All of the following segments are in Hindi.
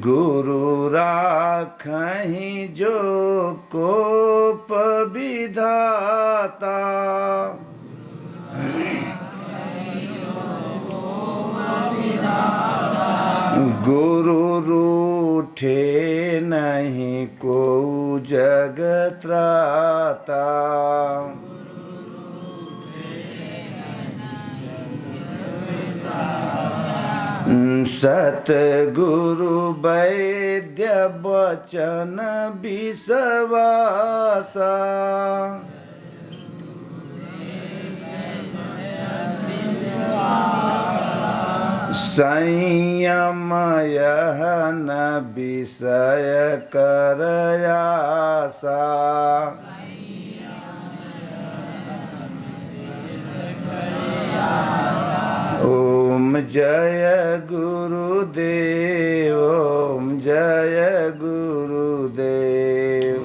गुरु राखहि जो कोप विधाता, गुरु रूठे नहीं को जगत त्राता। सतगुरु वैद्य वचन विश्वासा, संयम यह न विषय करयासा। ओम जय गुरुदेव, ओम जय गुरुदेव।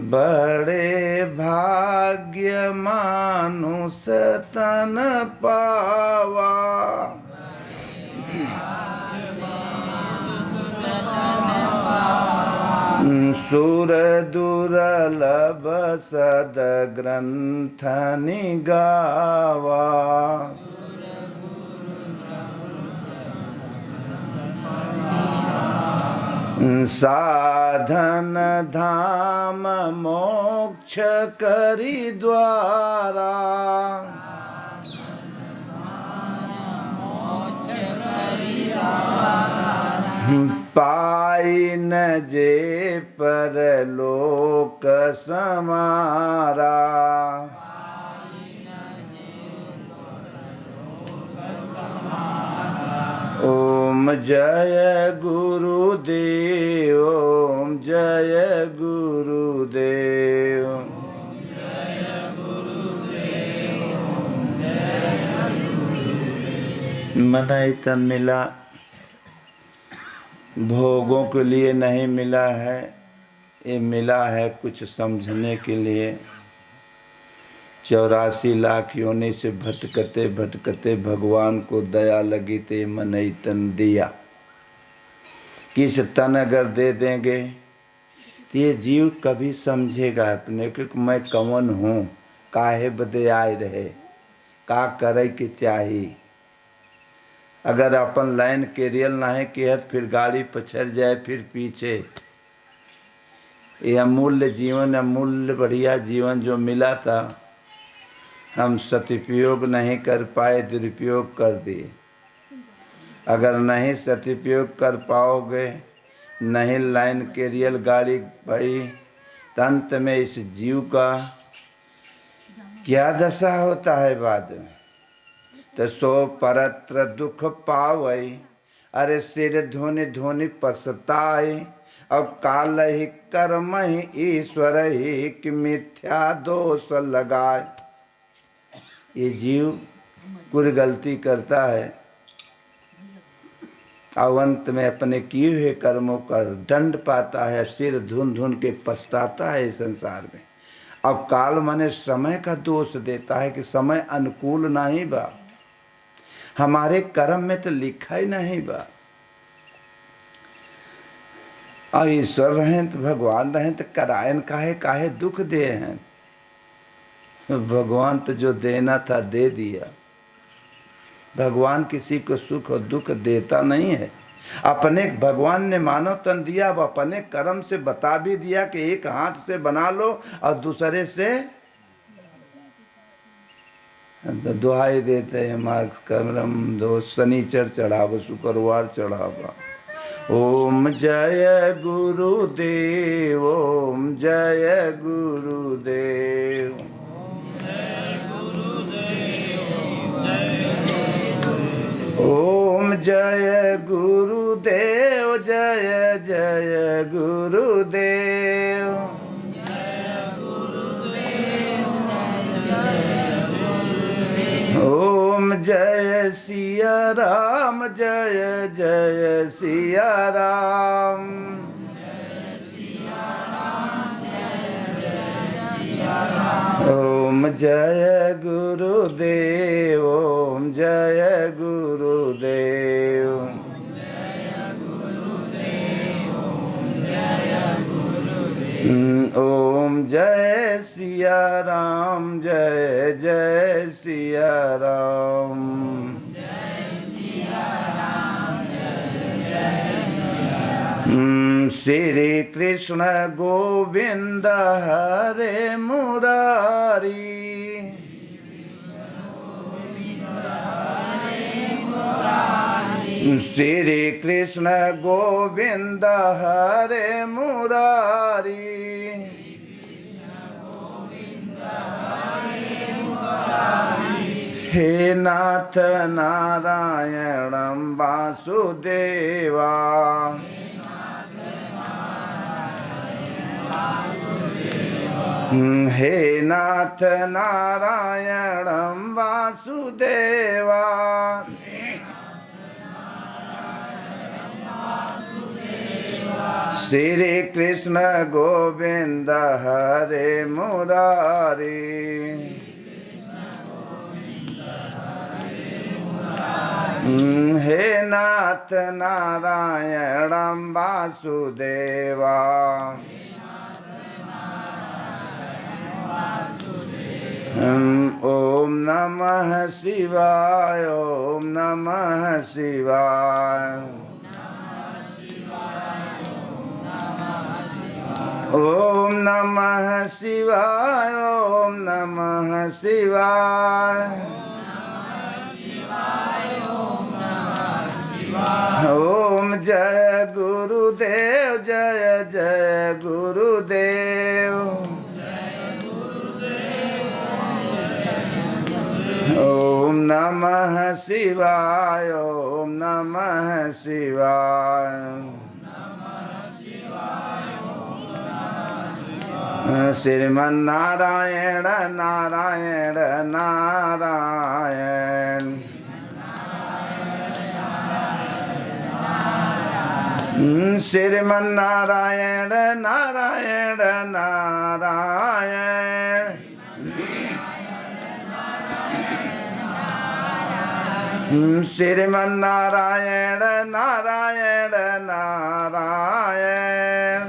बड़े भाग्य मानुष तन पावा, सुर दुर्लभ सद ग्रंथ निगावा। साधन धाम मोक्ष करी द्वारा, पाई न जे परलोक समारा। ओम जय गुरुदेव, ओम जय गुरुदेव। मन तन मिला, भोगों के लिए नहीं मिला है, ये मिला है कुछ समझने के लिए। 84 लाख योनि से भटकते भटकते भगवान को दया लगी ते मन तन दिया। किस तन अगर दे देंगे तो ये जीव कभी समझेगा अपने को कि मैं कौन हूँ, काहे बदे आए रहे, का करे के चाहिए। अगर अपन लाइन कैरियल नहीं किया तो फिर गाड़ी पछड़ जाए फिर पीछे। ये अमूल्य जीवन, अमूल्य बढ़िया जीवन जो मिला था, हम सदुपयोग नहीं कर पाए, दुरुपयोग कर दिए। अगर नहीं सदुपयोग कर पाओगे, नहीं लाइन कैरियल गाड़ी भाई, तो अंत में इस जीव का क्या दशा होता है बाद में? तो सो परत्र दुख पावई, अरे सिर धोनी धोनी पछताए। अब काल ही कर्म ही ईश्वर ही कि मिथ्या दोष लगाए। ये जीव कुछ गलती करता है, अवंत में अपने किए हुए कर्मों का दंड पाता है, सिर धुन धुन के पछताता है इस संसार में। अब काल माने समय का दोष देता है कि समय अनुकूल नहीं बा, हमारे कर्म में तो लिखा ही नहीं बा। अब ईश्वर रहें तो भगवान रहें तो करायन काहे काहे दुख दे हैं। भगवान तो जो देना था दे दिया। भगवान किसी को सुख और दुख देता नहीं है। अपने भगवान ने मानव तन दिया, अब अपने कर्म से बता भी दिया कि एक हाथ से बना लो और दूसरे से दुहाई देते हैं मार्क्स कर्म दो, शनिचर चढ़ाव शुक्रवार चढ़ावा। ओम जय गुरुदेव, ओम जय गुरुदेव। ओम जय गुरुदेव, जय जय गुरुदेव। ओम जय सिया राम, जय जय सिया राम। ओम जय गुरुदेव, ओम जय गुरुदेव। ओम जय सिया राम, जय जय सिया राम। श्री कृष्ण गोविंद हरे मुरारी। श्री कृष्ण गोविंद हरे मुरारी। हे नाथ नारायणं वासुदेवा। हे नाथ नारायणं वासुदेवा। श्री कृष्ण गोविंद हरे मुरारी। हे नाथ नारायणं वासुदेवा। ओम नमः शिवाय, ओम नमः शिवाय। ओम नमः शिवाय, ओम नमः शिवाय। ओम जय गुरुदेव, जय जय गुरुदेव। ओम नमः शिवाय, ओम नमः शिवाय। श्रीमन्नारायण नारायण नारायण। श्रीमन्नारायण नारायण नारायण। श्रीमन्नारायण नारायण नारायण।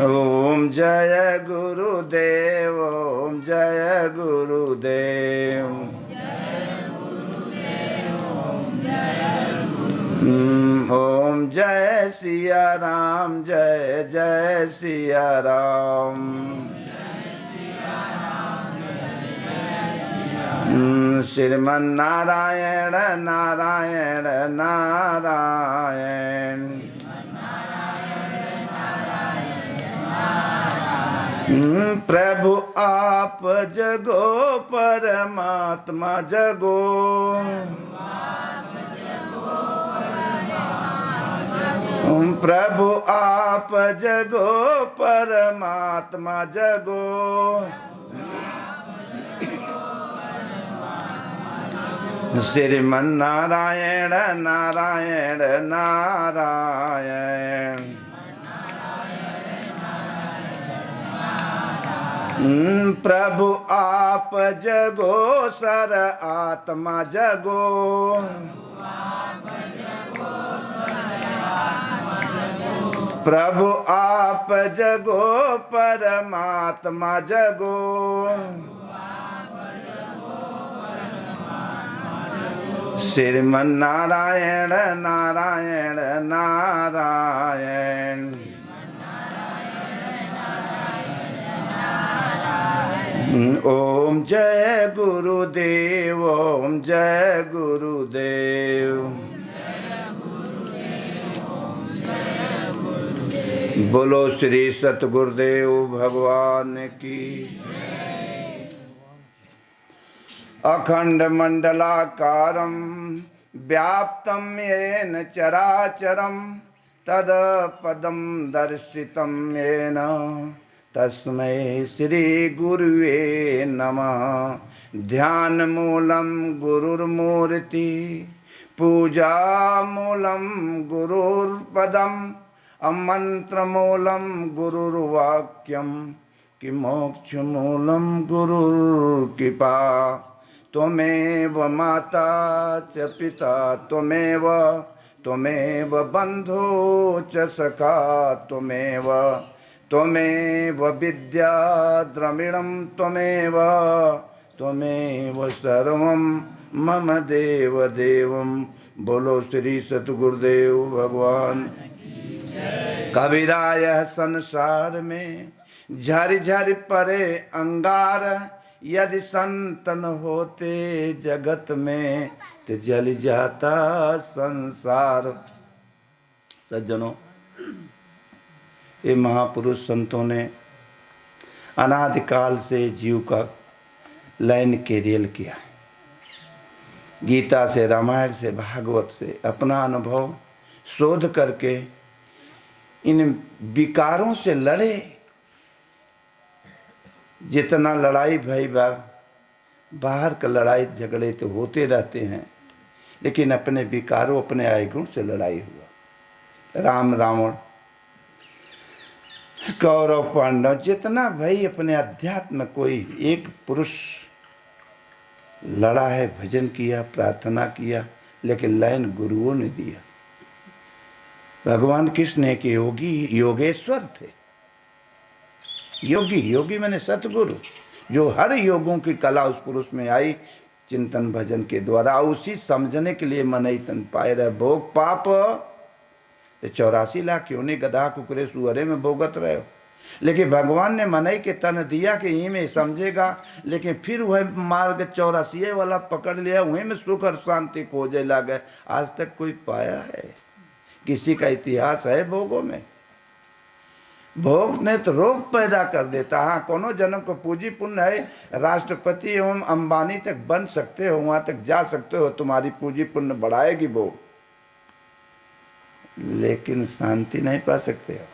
ओम जय गुरुदेव, ओम जय गुरुदेव। ओम जय सिया राम, जय जय सिया राम। श्रीमन्नारायण नारायण नारायण। प्रभु आप जगो परमात्मा जगो, प्रभु आप जगो परमात्मा जगो, श्रीमन नारायण नारायण नारायण, प्रभु आप जगो सर आत्मा जगो, प्रभु आप जगो परमात्मा जगो, श्रीमन नारायण नारायण नारायण, ओम जय गुरुदेव, ओम जय गुरुदेव, बोलो श्री सतगुरुदेव भगवान की। अखंड मंडलाकारं व्याप्तं येन चराचरं तत्पदं दर्शितं येन तस्मै श्री गुरुवे नमः। ध्यान मूलं गुरुर्मूर्ति, पूजा मूलं गुरुर्पदम्, अमन्त्रमूलं गुरुर्वाक्यं, कि मोक्षमूलं गुरुर्कृपा। त्वमेव माता च पिता त्वमेव, त्वमेव बन्धो च सखा त्वमेव, त्वमेव विद्या द्रविणं त्वमेव, त्वमेव सर्वं मम देव देवं। बोलो श्री सतगुरुदेव भगवान। कबीराय संसार में झरि झरि परे अंगार, यदि संतन होते जगत में तो जल जाता संसार। सज्जनों, ये महापुरुष संतों ने अनादिकाल से जीव का लाइन कैरियर किया। गीता से, रामायण से, भागवत से अपना अनुभव शोध करके इन विकारों से लड़े। जितना लड़ाई भाई बाहर का लड़ाई झगड़े तो होते रहते हैं, लेकिन अपने विकारों, अपने आयगुण से लड़ाई हुआ। राम रावण, कौरव पांडव, जितना भाई अपने अध्यात्म कोई एक पुरुष लड़ा है, भजन किया, प्रार्थना किया, लेकिन लाइन गुरुओं ने दिया। भगवान कृष्ण के योगी योगेश्वर थे। योगी, योगी मैंने सतगुरु, जो हर योगों की कला उस पुरुष में आई चिंतन भजन के द्वारा। उसी समझने के लिए मन ही तन पाए रहे भोग पाप। 84 लाख क्यों नहीं गधा कुकरे सुअरे में भोगत रहे हो, लेकिन भगवान ने मनई के तन दिया कि यहीं में समझेगा। लेकिन फिर वह मार्ग 84 वाला पकड़ लिया, वहीं में सुख और शांति खोजे लगे। आज तक कोई पाया है? किसी का इतिहास है भोगों में? भोग ने तो रोग पैदा कर देता। हाँ, कोनो जन्म को पूंजी पुण्य है, राष्ट्रपति एवं अंबानी तक बन सकते हो, वहां तक जा सकते हो, तुम्हारी पूंजी पुण्य बढ़ाएगी भोग, लेकिन शांति नहीं पा सकते हो।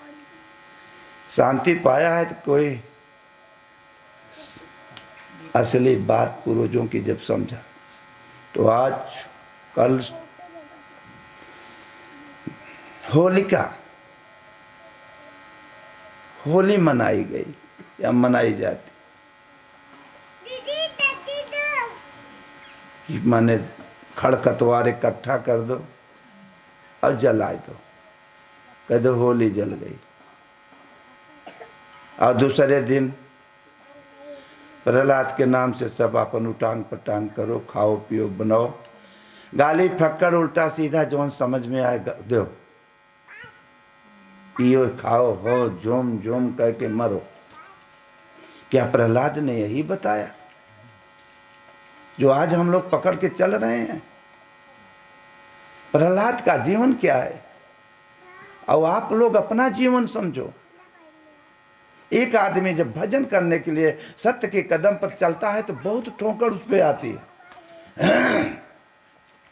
शांति पाया है तो कोई असली बात पूर्वजों की जब समझा। तो आज कल होली मनाई गई या मनाई जाती कि माने खड़कतवार इकट्ठा कर दो और जला दो, कह दो होली जल गई। और दूसरे दिन प्रहलाद के नाम से सब अपन उटांग पटांग करो, खाओ पियो बनाओ, गाली फक्कड़ उल्टा सीधा जो समझ में आए दो, पियो खाओ हो झूम झूम करके मरो। क्या प्रहलाद ने यही बताया जो आज हम लोग पकड़ के चल रहे हैं? प्रहलाद का जीवन क्या है? और आप लोग अपना जीवन समझो। एक आदमी जब भजन करने के लिए सत्य के कदम पर चलता है तो बहुत ठोकर उस पर आती है।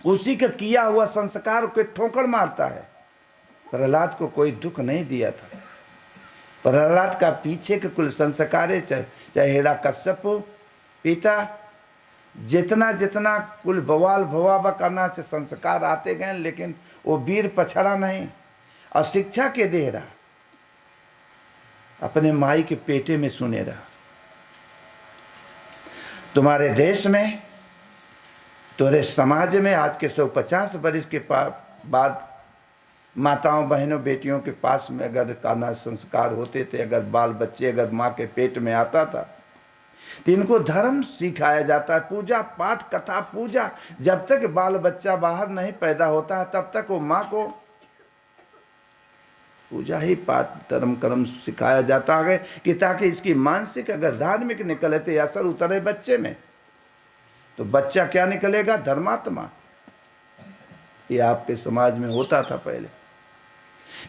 उसी का किया हुआ संस्कार को ठोकर मारता है। प्रहलाद को कोई दुख नहीं दिया था। प्रहलाद का पीछे के कुल संस्कार, चाहे हिरण्यकश्यप पिता, जितना जितना कुल बवाल भवाबा करना से संस्कार आते गए, लेकिन वो वीर पछड़ा नहीं और शिक्षा के दे रहा, अपने माई के पेटे में सुने रहा। तुम्हारे देश में, तुम्हारे समाज में आज के 150 वर्ष के बाद माताओं बहनों बेटियों के पास में अगर काना संस्कार होते थे, अगर बाल बच्चे अगर माँ के पेट में आता था तो इनको धर्म सिखाया जाता है, पूजा पाठ कथा पूजा। जब तक बाल बच्चा बाहर नहीं पैदा होता है तब तक वो माँ को पूजा ही पाठ धर्म कर्म सिखाया जाता है कि ताकि इसकी मानसिक अगर धार्मिक निकले तो असर उतरे बच्चे में, तो बच्चा क्या निकलेगा? धर्मात्मा। ये आपके समाज में होता था पहले।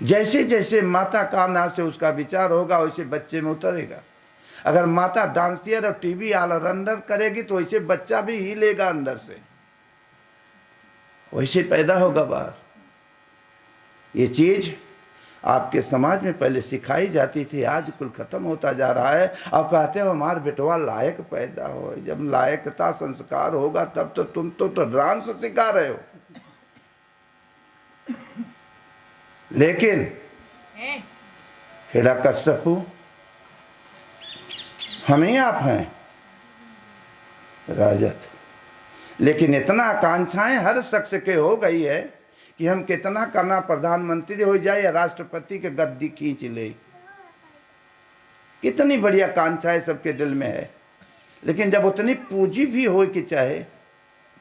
जैसे जैसे माता कामना से उसका विचार होगा वैसे बच्चे में उतरेगा। अगर माता डांसियर और टीवी ऑलराउंडर करेगी तो वैसे बच्चा भी हिलेगा अंदर से, वैसे पैदा होगा बाहर। ये चीज आपके समाज में पहले सिखाई जाती थी, आज कुल खत्म होता जा रहा है। आप कहते हो हमारा बेटवा लायक पैदा हो, जब लायकता संस्कार होगा तब तो तुम तो डांस सिखा रहे हो। लेकिन हिरण्यकश्यप हम ही आप हैं राजत, लेकिन इतना आकांक्षाएं हर शख्स के हो गई है कि हम कितना करना प्रधानमंत्री हो जाए या राष्ट्रपति के गद्दी खींच ले, कितनी बड़ी आकांक्षाएं सबके दिल में है। लेकिन जब उतनी पूंजी भी हो कि चाहे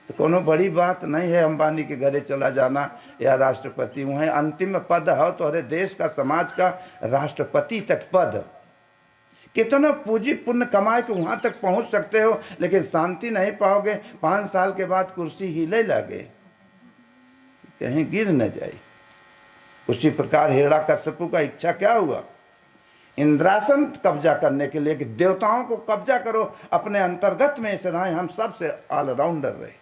तो कोनो बड़ी बात नहीं है अंबानी के घरे चला जाना या राष्ट्रपति वहीं अंतिम पद हो तो अरे देश का समाज का राष्ट्रपति तक पद। कितना पूंजी पुण्य कमाए के वहाँ तक पहुँच सकते हो, लेकिन शांति नहीं पाओगे। 5 साल के बाद कुर्सी हिले लगे, कहीं गिर न जाए। उसी प्रकार हिरण्यकश्यप का इच्छा क्या हुआ? इंद्रासन कब्जा करने के लिए कि देवताओं को कब्जा करो अपने अंतर्गत में, ऐसे रहे हम सबसे ऑलराउंडर रहे।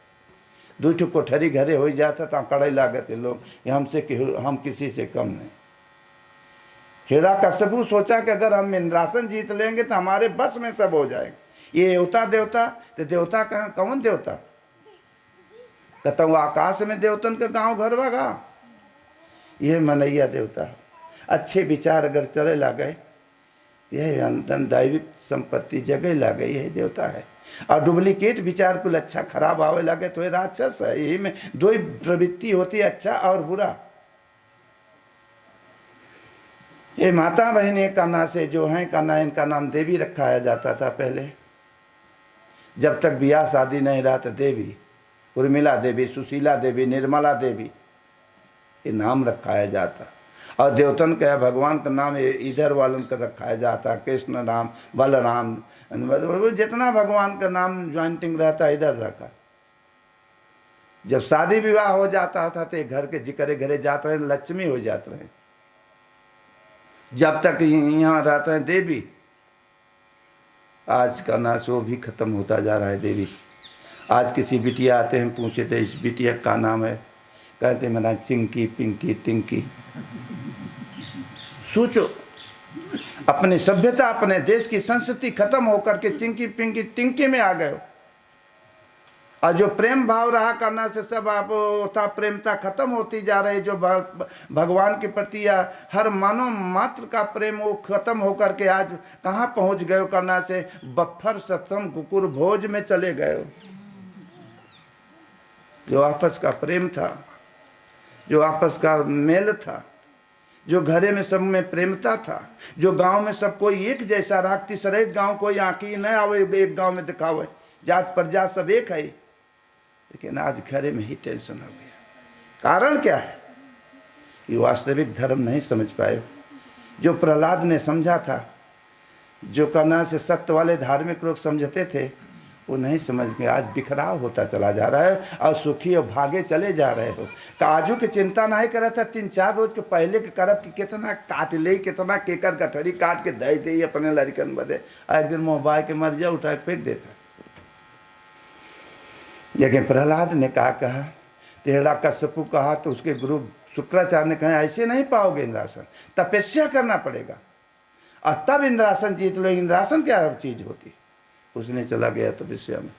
2 कोठरी घरे हो जाता तो कड़े लागत लोग हमसे कि हम किसी से कम नहीं। हिरण्यकश्यप सोचा कि अगर हम इंद्रासन जीत लेंगे तो हमारे बस में सब हो जाएगा। ये देवता तो देवता कहाँ, कौन देवता? कहता हूँ आकाश में देवतन का गाँव घर वागा, यह मनैया देवता। अच्छे विचार अगर चले ला गए, यह अंतन दैविक संपत्ति जगह ला गई, यही देवता है। और डुप्लीकेट विचार कुल अच्छा खराब आवे लगे तो ये राक्षस है। यही में 2 ही प्रवृत्ति होती है, अच्छा और बुरा। ये माता बहने कान्हा से जो हैं कान्हा, इनका नाम देवी रखाया जाता था पहले। जब तक ब्याह शादी नहीं रहा तो देवी, उर्मिला देवी, सुशीला देवी, निर्मला देवी ये नाम रखाया जाता। और देवतन का भगवान का नाम इधर वालन का रखाया जाता, कृष्ण राम बलराम, जितना भगवान का नाम ज्वाइंटिंग रहता इधर रखा। जब शादी विवाह हो जाता था तो घर के जिक्रे घरे जाते रहे, लक्ष्मी हो जाते रहे। जब तक यहाँ रहते हैं देवी, आज का नाश वो भी खत्म होता जा रहा है। देवी आज किसी बिटिया आते हैं, पूछे थे इस बिटिया का नाम है, कहते मेरा चिंकी पिंकी टिंकी। सोचो, अपनी सभ्यता अपने देश की संस्कृति खत्म होकर के चिंकी पिंकी टिंकी में आ गए हो। और जो प्रेम भाव रहा करना से सब आप था प्रेमता खत्म होती जा रही। जो भगवान के प्रति या हर मानव मात्र का प्रेम वो खत्म होकर के आज कहाँ पहुँच गए हो करना से बफर सतम कुकुर भोज में चले गए हो। जो आपस का प्रेम था, जो आपस का मेल था, जो घरे में सब में प्रेमता था, जो गांव में सब कोई एक जैसा रहा, तीसरे गांव कोई आँखी न आवे एक गांव में दिखावे, जात प्रजात सब एक है। लेकिन आज घरे में ही टेंशन हो गया। कारण क्या है? ये वास्तविक धर्म नहीं समझ पाए। जो प्रहलाद ने समझा था, जो करना से सत्य वाले धार्मिक लोग समझते थे, वो नहीं समझ गए। आज बिखराव होता चला जा रहा है और सुखी और भागे चले जा रहे हो। काजू की चिंता नहीं करा था, 3-4 रोज के पहले के करब कि कितना काट ले, कितना केकर गठरी काट के दे दे अपने लड़कन बदे। एक दिन मोहबाई के मर जा, उठा के फेंक देता। लेकिन प्रहलाद ने कहा तेरा कश्यपु कहा तो उसके गुरु शुक्राचार्य ने कहा ऐसे नहीं पाओगे इंद्रासन, तपस्या करना पड़ेगा और तब इंद्रासन जीत लो। इंद्रासन क्या चीज होती। उसने चला गया तपस्या में,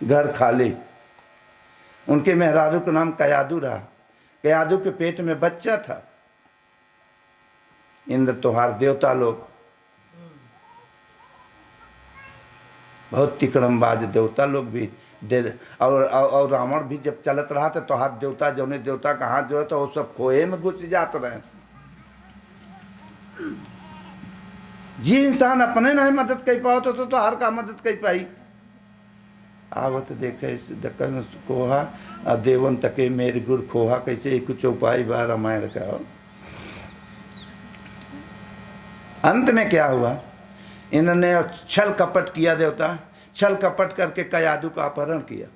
घर खाली। उनके मेहरारू का नाम कयादू रहा। कयादू के पेट में बच्चा था। इंद्र तोहार देवता लोग बहुत तिकड़मबाज देवता लोग भी और रावण भी जब चलत रहा था तो हाथ देवता जौने देवता का हाथ जो है तो वो सब खोए में घुस जाते रहे। जी इंसान अपने नहीं मदद कर पाओ तो हर का मदद कर पाई। आवत देखे कोहा देवन तके मेरे गुर खोहा, कैसे कुछ उपाय बा रामायण का। अंत में क्या हुआ, इन्होंने छल कपट किया। देवता छल कपट करके कयादू का अपहरण किया।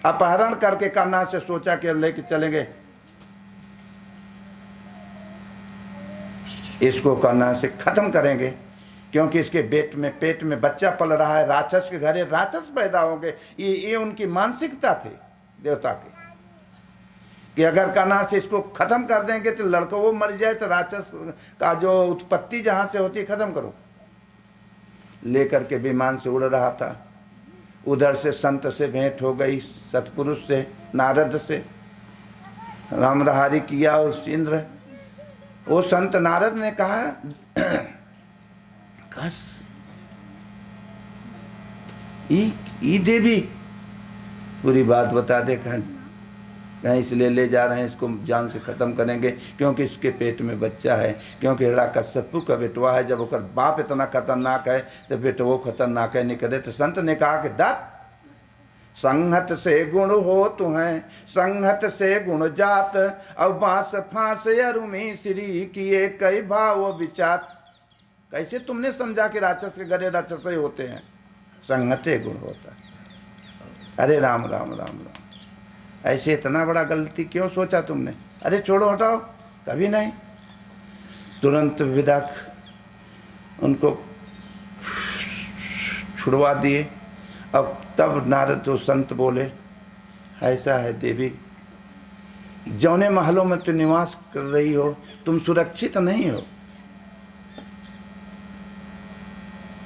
अपहरण करके कान्हा से सोचा कि लेके चलेंगे इसको, कान्हा से खत्म करेंगे, क्योंकि इसके पेट में बच्चा पल रहा है। राक्षस के घरे राक्षस पैदा होंगे। ये उनकी मानसिकता थी देवता की कि अगर कान्हा से इसको खत्म कर देंगे तो लड़का वो मर जाए तो राक्षस का जो उत्पत्ति जहां से होती है खत्म करो। लेकर के विमान से उड़ रहा था। उधर से संत से भेंट हो गई, सतपुरुष से, नारद से। राम रहारी किया उस इंद्र। वो संत नारद ने कहा कस ई देवी पूरी बात बता दे। कहीं इसलिए ले जा रहे हैं, इसको जान से ख़त्म करेंगे क्योंकि इसके पेट में बच्चा है। क्योंकि हिरण्यकश्यपु का बेटवा है। जब ओकर बाप इतना खतरनाक है तो बेटवो खतरनाक है निकले। तो संत ने कहा कि दत्त संहत से गुण हो तुम्हें, संहत से गुण जात, अब बांस फांस अरुमी श्री किए कई भाव विचात। कैसे तुमने समझा कि राक्षस के घरे राक्षस ही होते हैं? संहते गुण होता है। अरे राम राम राम राम, ऐसे इतना बड़ा गलती क्यों सोचा तुमने? अरे छोड़ो हटाओ, कभी नहीं। तुरंत विदा उनको छुड़वा दिए। अब तब नारद तो संत बोले ऐसा है देवी, जौने महलों में तुम निवास कर रही हो तुम सुरक्षित नहीं हो।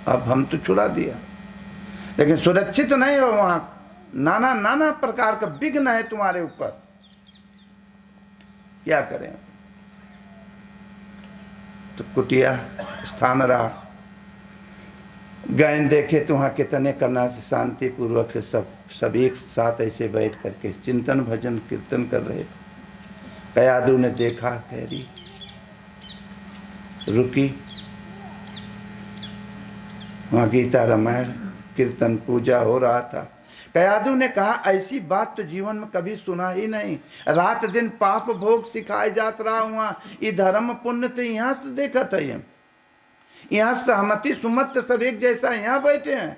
अब हम तो छुड़ा दिया लेकिन सुरक्षित नहीं हो। वहां नाना नाना प्रकार का विघ्न है तुम्हारे ऊपर, क्या करें? तो कुटिया स्थान रहा। गैन देखे तो वहाँ कितने करना से शांति पूर्वक से सब एक साथ ऐसे बैठ करके चिंतन भजन कीर्तन कर रहे थे। कयादू ने देखा, कह रही रुकी। वहाँ गीता रामायण कीर्तन पूजा हो रहा था। कयादू ने कहा ऐसी बात तो जीवन में कभी सुना ही नहीं। रात दिन पाप भोग सिखाए जात रहा हुआ, ये धर्म पुण्य तो यहाँ से देखा था। यहाँ सहमति सुमत सब एक जैसा यहाँ बैठे हैं।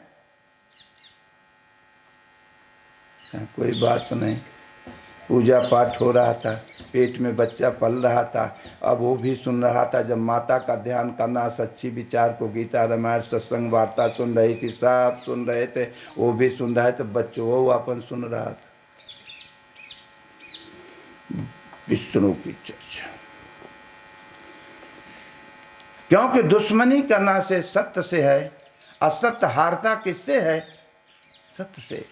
कोई बात नहीं। पूजा पाठ हो रहा था, पेट में बच्चा पल रहा था। अब वो भी सुन रहा था। जब माता का ध्यान करना, सच्ची विचार को गीता रामायण सत्संग वार्ता सुन रही थी, सब सुन रहे थे, वो भी सुन रहे थे। बच्चों वो अपन सुन रहा था विष्णु की चर्चा। क्योंकि दुश्मनी करना से सत्य से है, असत्य हारता किससे है? सत्य से।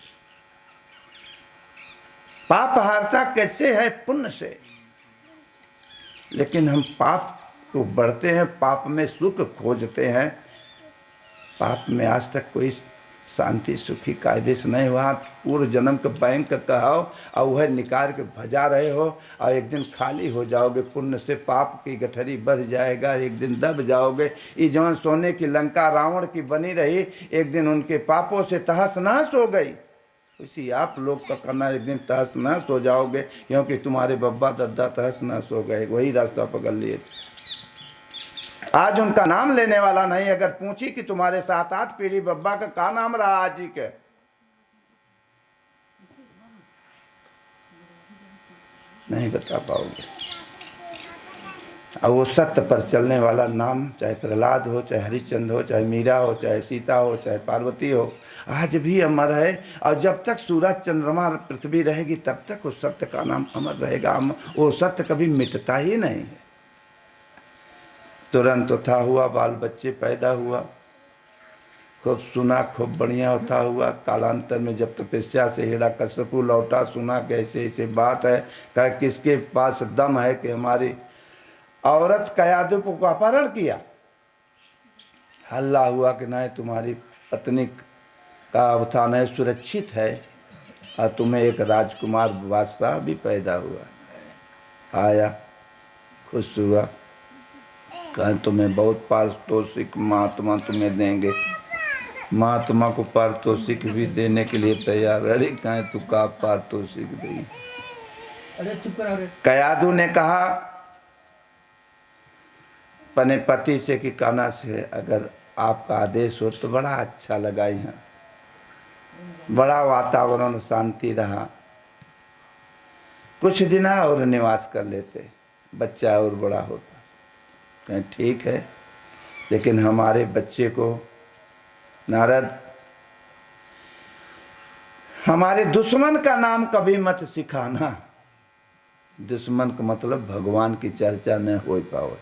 पाप हारता कैसे है? पुण्य से। लेकिन हम पाप को बढ़ते हैं, पाप में सुख खोजते हैं। पाप में आज तक कोई शांति सुखी कायदे से नहीं हुआ। पूर्व जन्म के बैंक कहो और वह निकाल के भजा रहे हो और एक दिन खाली हो जाओगे। पुण्य से पाप की गठरी बढ़ जाएगा, एक दिन दब जाओगे। ये जौन सोने की लंका रावण की बनी रही, एक दिन उनके पापों से तहस नहस हो गई। उसी आप लोग का करना, एक दिन तहस नहस हो जाओगे, क्योंकि तुम्हारे बब्बा दद्दा तहस नहस हो गए, वही रास्ता पकड़ लिए थे। आज उनका नाम लेने वाला नहीं। अगर पूछी कि तुम्हारे 7-8 पीढ़ी बब्बा का नाम रहा आज ही के, नहीं बता पाओगे। और वो सत्य पर चलने वाला नाम, चाहे प्रहलाद हो, चाहे हरिश्चंद्र हो, चाहे मीरा हो, चाहे सीता हो, चाहे पार्वती हो, आज भी अमर है। और जब तक सूरज चंद्रमा पृथ्वी रहेगी तब तक उस सत्य का नाम अमर रहेगा। वो सत्य कभी मिटता ही नहीं है। तुरंत था हुआ, बाल बच्चे पैदा हुआ, खूब सुना, खूब बढ़िया होता हुआ। कालांतर में जब तपस्या से हिरण्यकश्यपु लौटा, सुना कि ऐसे ऐसे बात है, कहा किसके पास दम है कि हमारी औरत कयादुप को अपहरण किया। हल्ला हुआ कि नहीं, तुम्हारी पत्नी का अवतान है, सुरक्षित है, और तुम्हें एक राजकुमार बादशाह भी पैदा हुआ। आया, खुश हुआ, कहा तुम्हें बहुत पारितोषिक महात्मा तुम्हें देंगे। महात्मा को पारितोषिक भी देने के लिए तैयार। अरे कहें तू का पारितोषिक देगी। कयादु ने कहा अपने पति से कि कान्हा से, अगर आपका आदेश हो तो बड़ा अच्छा लगा, यहाँ बड़ा वातावरण शांति रहा, कुछ दिन और निवास कर लेते, बच्चा और बड़ा होता। कहें ठीक है, लेकिन हमारे बच्चे को नारद हमारे दुश्मन का नाम कभी मत सिखाना। दुश्मन का मतलब भगवान की चर्चा न हो पाओ।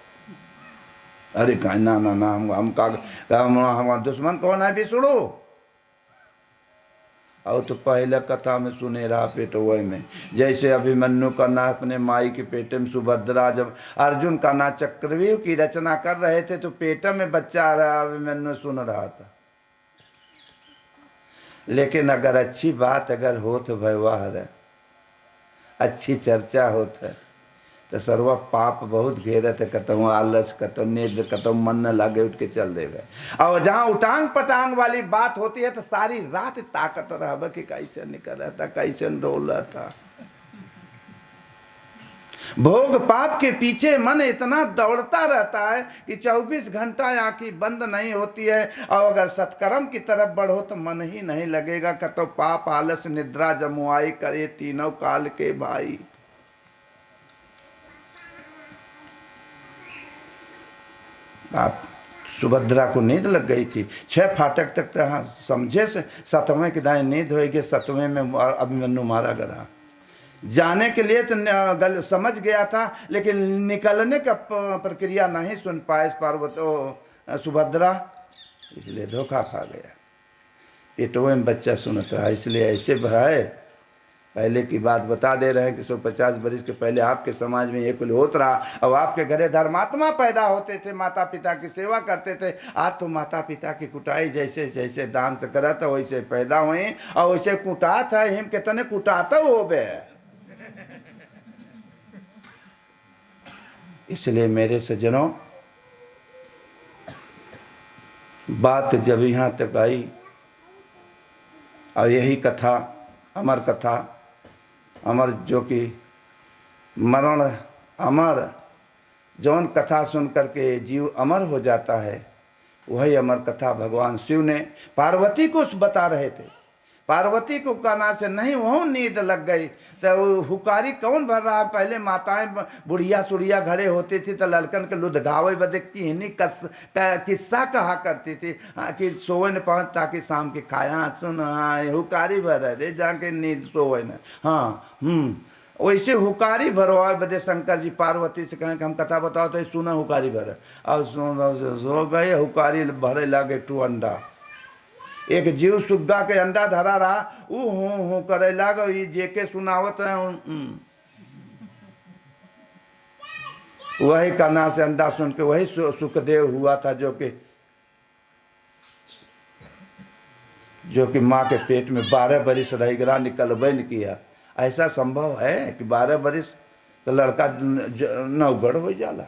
अरे कहीं ना ना ना हम दुश्मन कौन है विष्णु। और तो पहले कथा में सुने रहा पेटोए में, जैसे अभिमन्यु का ना अपने माई के पेटे में सुभद्रा, जब अर्जुन का ना चक्रव्यूह की रचना कर रहे थे तो पेट में बच्चा आ रहा, अभिमन्यु सुन रहा था। लेकिन अगर अच्छी बात अगर हो तो व्यवहार है, अच्छी चर्चा होत है तो सर्व पाप बहुत घेरत है। कतहु आलस, कतहु निद्र, कतहु मन न लागे उठ के चल देवे। और जहाँ उटांग पटांग वाली बात होती है तो सारी रात ताकत रह कि कैसे निकल रहा था, कैसे डोल रहा था। भोग पाप के पीछे मन इतना दौड़ता रहता है कि 24 घंटा आंखें बंद नहीं होती है। और अगर सत्कर्म की तरफ बढ़ो तो मन ही नहीं लगेगा। कतो पाप आलस निद्रा जमुआई करे तीनों काल के भाई। आप सुभद्रा को नींद लग गई थी। 6 फाटक तक तो हाँ समझे से 7वें की दाएं नींद होगी, 7वें में अभिमन्यु मारा गया। जाने के लिए तो समझ गया था, लेकिन निकलने का प्रक्रिया नहीं सुन पाए पार्वती सुभद्रा, इसलिए धोखा खा गया। पेटों में बच्चा सुनता है, इसलिए ऐसे भराए। पहले की बात बता दे रहे हैं कि 150 वर्ष के पहले आपके समाज में ये कुल होत रहा। और आपके घरे धर्मात्मा पैदा होते थे, माता पिता की सेवा करते थे। आज तो माता पिता की कुटाई जैसे जैसे डांस करत वैसे पैदा हुई और वैसे कुटात है। हिम कितने कुटाता हो बे। इसलिए मेरे सज्जनों, बात जब यहाँ तक आई और यही कथा, अमर कथा, अमर जो कि मरण अमर, जौन कथा सुन करके जीव अमर हो जाता है, वही अमर कथा भगवान शिव ने पार्वती को बता रहे थे। पार्वती को कहना से नहीं, वह नींद लग गई तो हुकारी कौन भर रहा। पहले माताएं बुढ़िया सुढ़िया घरे होती थी तो लड़कन के लुधगावे बदे किन्हीं किस्सा कहा करती थी कि सोए न पहुँच ताकि शाम के खाया सुन। हाँ हुकारी भर अरे जाके नींद सोए न। हाँ वैसे हुकारी भरवाए बदे शंकर जी पार्वती से कहें कि हम कथा बताओ तो सुना हुकारी भर। और सो गए, हुकारी भरे लगे 2 अंडा। एक जीव सुग्गा के अंडा धरा रहा, ऊ हूँ करे लाग, ये जेके सुनावत है। वही कान्हा से अंडा सुन के वही सुखदेव हुआ था, जो कि माँ के पेट में 12 बरिस रह गया, निकलबे न किया। ऐसा संभव है कि 12 बरिस तो लड़का नौगढ़ हो जाला।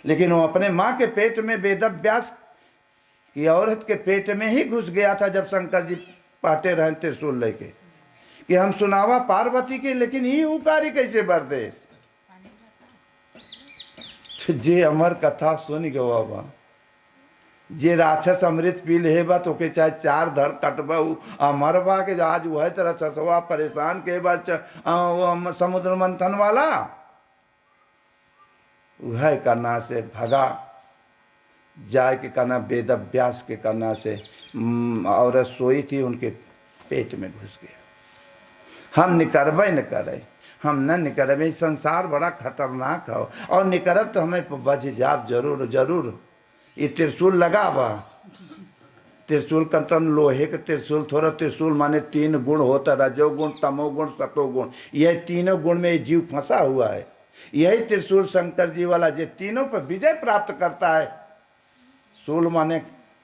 लेकिन वो अपने माँ के पेट में वेदव्यास की औरत के पेट में ही घुस गया था जब शंकर जी पाटे रहे त्रिशूल लेके कि हम सुनावा पार्वती के, लेकिन ही उकारी कैसे भर दे। जे अमर कथा सुन गवा बा, जे राक्षस अमृत पी ले बा तो के चाहे 4 धड़ कटबा अमर बा के आज वह तरह ससवा परेशान के बा समुद्र मंथन वाला वह करना से भगा जाए के करना वेद अभ्यास के करना से औरत सोई थी उनके पेट में घुस गया। हम निकरबे न करे, हम न निकरबे, संसार बड़ा खतरनाक हो और निकरब तो हमें बच जाब जरूर जरूर। ये त्रिशूल लगा बा, त्रिशूल का तो लोहे के त्रिशूल थोड़ा, त्रिशूल माने 3 गुण होता, रजोगुण तमोगुण सतोगुण, यह तीनों गुण में जीव फंसा हुआ है। यही त्रिशूल शंकर जी वाला जो तीनों पर विजय प्राप्त करता है। शूल माने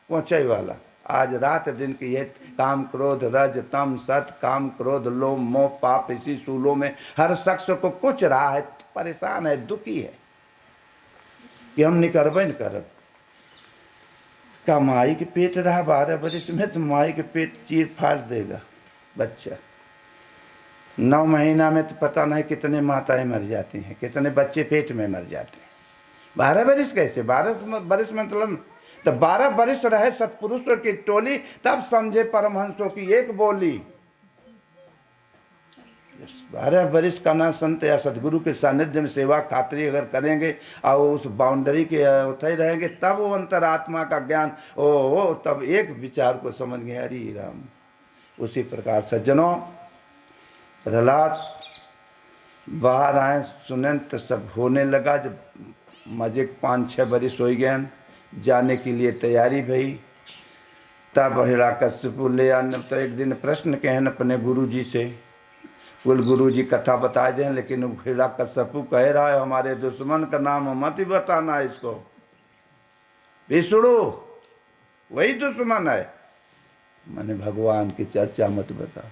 पहुंचे वाला, आज रात दिन की यह काम क्रोध रज तम सत, काम क्रोध लोभ मोह पाप, इसी शूलों में हर शख्स को कुछ रहा है, परेशान है, दुखी है कि हम निकरबे न करब। का माई के पेट रहा 12 बरस में तो माई के पेट चीर फाड़ देगा बच्चा। 9 महीना में तो पता नहीं कितने माताएं मर जाती हैं, कितने बच्चे पेट में मर जाते हैं। 12 बरस कैसे, 12 बरस मतलब तो 12 बरस रहे सत्पुरुषों की टोली, तब समझे परमहंसों की एक बोली। 12 बरस का ना संत या सदगुरु के सानिध्य में सेवा खातरी अगर करेंगे और उस बाउंड्री के उठे रहेंगे, तब वो अंतरात्मा का ज्ञान ओ तब एक विचार को समझ गए, हरि राम। उसी प्रकार सज्जनों, प्रहलाद बाहर आए, सुने तो सब होने लगा। जब मजे 5-6 बरस हो गए, जाने के लिए तैयारी भई, तब हिरण्यकश्यप ले आने। तो एक दिन प्रश्न कहन अपने गुरु जी से, कुल गुरु जी कथा बता दें, लेकिन हिरण्यकश्यप कह रहा है हमारे दुश्मन का नाम मत ही बताना इसको, विष्णु वही दुश्मन है, मैंने भगवान की चर्चा मत बता।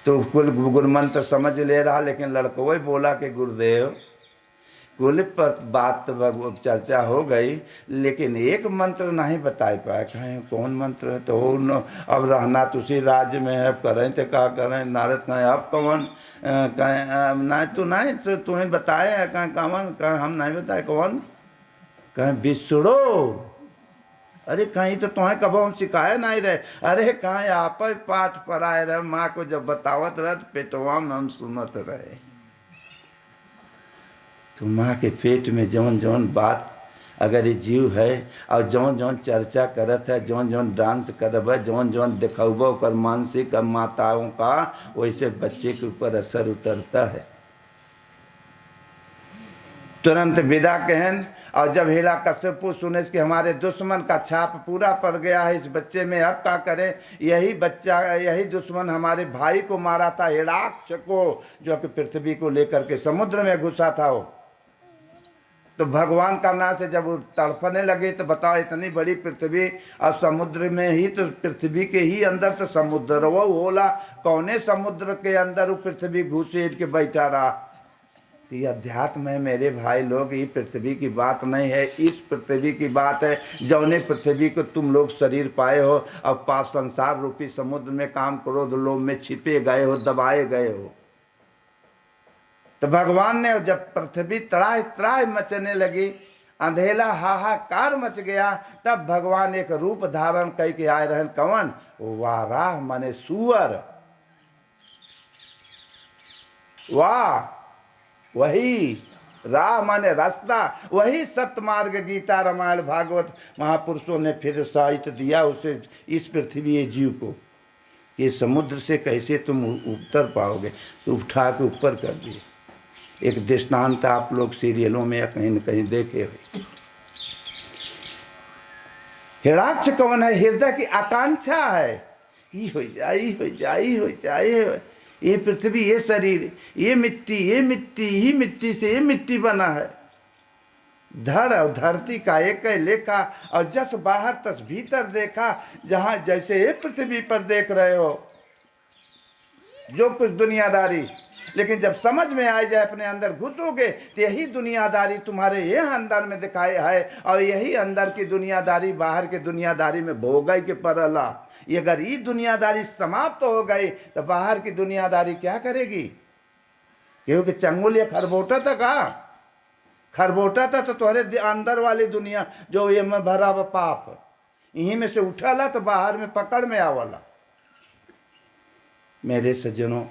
तो कुल गुरु मंत्र समझ ले रहा, लेकिन लड़को वही बोला कि गुरुदेव कुल पर बात तो चर्चा हो गई, लेकिन एक मंत्र नहीं बता पाए। कहें कौन मंत्र है? तो अब रहना तो उसी राज्य में है, करें तो क्या करें। नारद कहें अब कौन? कहें नहीं तो नहीं, तुम्हें बताए। कहें कौन? कहें हम नहीं बताए कौन? कहें विष्णु। अरे कहीं तो तुम्हें कब हम सिखाए नहीं रहे। अरे कहें आप पाठ पढ़ाए रहे, माँ को जब बतावत रहे तो पेटवा में हम सुनत रहे। तो माँ के पेट में जौन जौन बात अगर ये जीव है और जौन जौन चर्चा करत है, जौन जौन डांस करब है, जौन जौन देखब कर मानसिक माताओं का, वैसे बच्चे के ऊपर असर उतरता है। तुरंत विदा कहन। और जब हिरण्यकश्यप सुने कि हमारे दुश्मन का छाप पूरा पड़ गया है इस बच्चे में, अब क्या करें? यही बच्चा, यही दुश्मन हमारे भाई को मारा था, हिरण्याक्ष को, जो कि पृथ्वी को लेकर के समुद्र में घुसा था वो। तो भगवान का नाम से जब वो तड़पने लगे, तो बताओ इतनी बड़ी पृथ्वी और समुद्र में ही, तो पृथ्वी के ही अंदर तो समुद्र वो होला, कौने समुद्र के अंदर वो पृथ्वी घुसेट के बैठा रहा। तो ये अध्यात्म है मेरे भाई लोग, ये पृथ्वी की बात नहीं है, इस पृथ्वी की बात है जौने पृथ्वी को तुम लोग शरीर पाए हो और पाप संसार रूपी समुद्र में काम क्रोध लोभ में छिपे गए हो, दबाए गए हो। तो भगवान ने जब पृथ्वी त्राह त्राह मचने लगी, अंधेला हाहाकार मच गया, तब भगवान एक रूप धारण करके आए रहन। कौन? वाराह माने सुअर, वाह वही, राह माने रास्ता, वही सत्य मार्ग गीता रामायण भागवत महापुरुषों ने फिर साहित्य दिया उसे, इस पृथ्वी जीव को। ये समुद्र से कैसे तुम उतर पाओगे? तो उठा के ऊपर कर दिए। एक दृष्टांत आप लोग सीरियलों में या कहीं न कहीं देखे हुए। हिरण्याक्ष कौन है? हृदय की आकांक्षा है, ही हो जाए, हो जाए, हो जाए। ये पृथ्वी, ये शरीर, ये मिट्टी, ये मिट्टी ही मिट्टी से ये मिट्टी बना है। धड़ और धरती का एक लेखा, और जस बाहर तस भीतर देखा, जहां जैसे ये पृथ्वी पर देख रहे हो जो कुछ दुनियादारी, लेकिन जब समझ में आ जाए, अपने अंदर घुसोगे, तो यही दुनियादारी तुम्हारे यह अंदर में दिखाई है, और यही अंदर की दुनियादारी बाहर के दुनियादारी में भोगाई के परला। ये अगर ये दुनियादारी समाप्त हो गई, तो बाहर की दुनियादारी क्या करेगी? क्योंकि चंगुल या खरबोटा तक खरबोटा था तो तुम्हारे अंदर वाली दुनिया जो ये में भरा हुआ पाप यहीं में से उठाला तो बाहर में पकड़ में आवला। मेरे सज्जनों,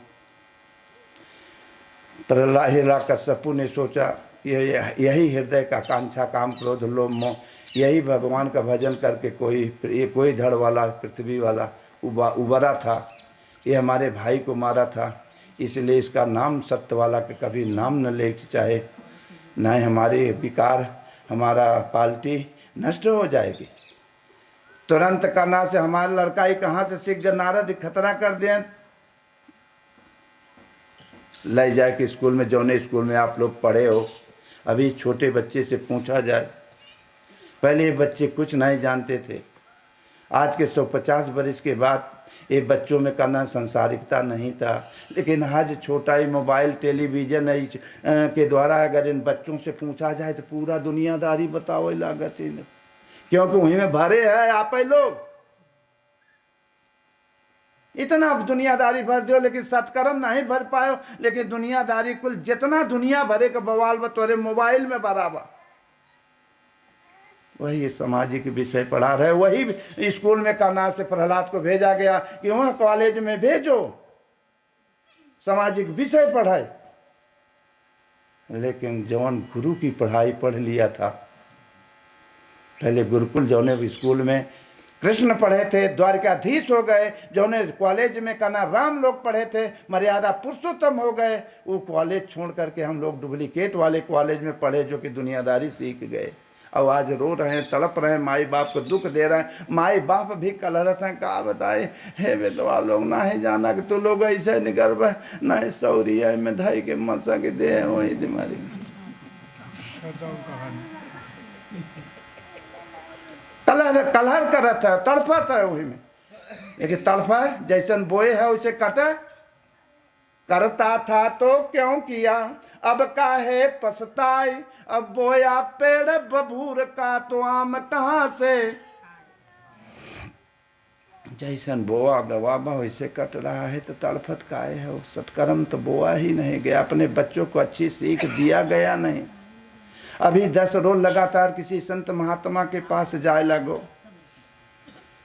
प्रहलाद हिरण्यकश्यपु ने सोचा कि यही हृदय का कांक्षा काम क्रोध लोभ मोह, यही भगवान का भजन करके कोई धड़ वाला पृथ्वी वाला उबरा था, ये हमारे भाई को मारा था, इसलिए इसका नाम सत्य वाला के कभी नाम न ले चाहे, न हमारे विकार हमारा पाल्टी नष्ट हो जाएगी। तुरंत करना से हमारा लड़काई कहाँ से सीख गए, नारद खतरा कर दें, ले जाए कि स्कूल में, जौने स्कूल में आप लोग पढ़े हो, अभी छोटे बच्चे से पूछा जाए, पहले ये बच्चे कुछ नहीं जानते थे, आज के 150 वर्ष के बाद ये बच्चों में करना संसारिकता नहीं था, लेकिन आज छोटा ही मोबाइल टेलीविज़न के द्वारा अगर इन बच्चों से पूछा जाए तो पूरा दुनियादारी बताओ लागत ही नहीं, क्योंकि वहीं में भरे हैं आप ही लोग। इतना दुनियादारी भर दो लेकिन सत्कर्म नहीं भर पायो, लेकिन दुनियादारी कुल जितना दुनिया भरे का बवाल बतौरे मोबाइल में बराबर। वही सामाजिक विषय पढ़ा रहे, वही स्कूल में करना से प्रहलाद को भेजा गया कि वहाँ कॉलेज में भेजो सामाजिक विषय पढ़ाए, लेकिन जौन गुरु की पढ़ाई पढ़ लिया था, पहले गुरुकुल जौने स्कूल में कृष्ण पढ़े थे, द्वारकाधीश हो गए, जौने कॉलेज में करना राम लोग पढ़े थे, मर्यादा पुरुषोत्तम हो गए, वो कॉलेज छोड़ करके हम लोग डुप्लीकेट वाले कॉलेज में पढ़े जो कि दुनियादारी सीख गए। और आज रो रहे हैं, तड़प रहे हैं, माई बाप को दुख दे रहे हैं, माई बाप भी कलरत हैं, कहा बताए हे बेटवा लोग ना ही जाना कि तू लोग ऐसे निगर्भ है, ना ही सौरी है में धाई के मसा के दे वही तुम्हारी कलहर करत है, तड़पत है वही में, लेकिन तड़फा जैसन बोए है उसे कटे, करता था तो क्यों किया अब काहे पछताई, अब बोया पेड़ बबूर का तो आम कहाँ से, जैसन बोआ गवाबा वैसे कट रहा है तो तड़फत काहे है। सत्कर्म तो बोआ ही नहीं गया, अपने बच्चों को अच्छी सीख दिया गया नहीं। अभी 10 रोज लगातार किसी संत महात्मा के पास जाए लगो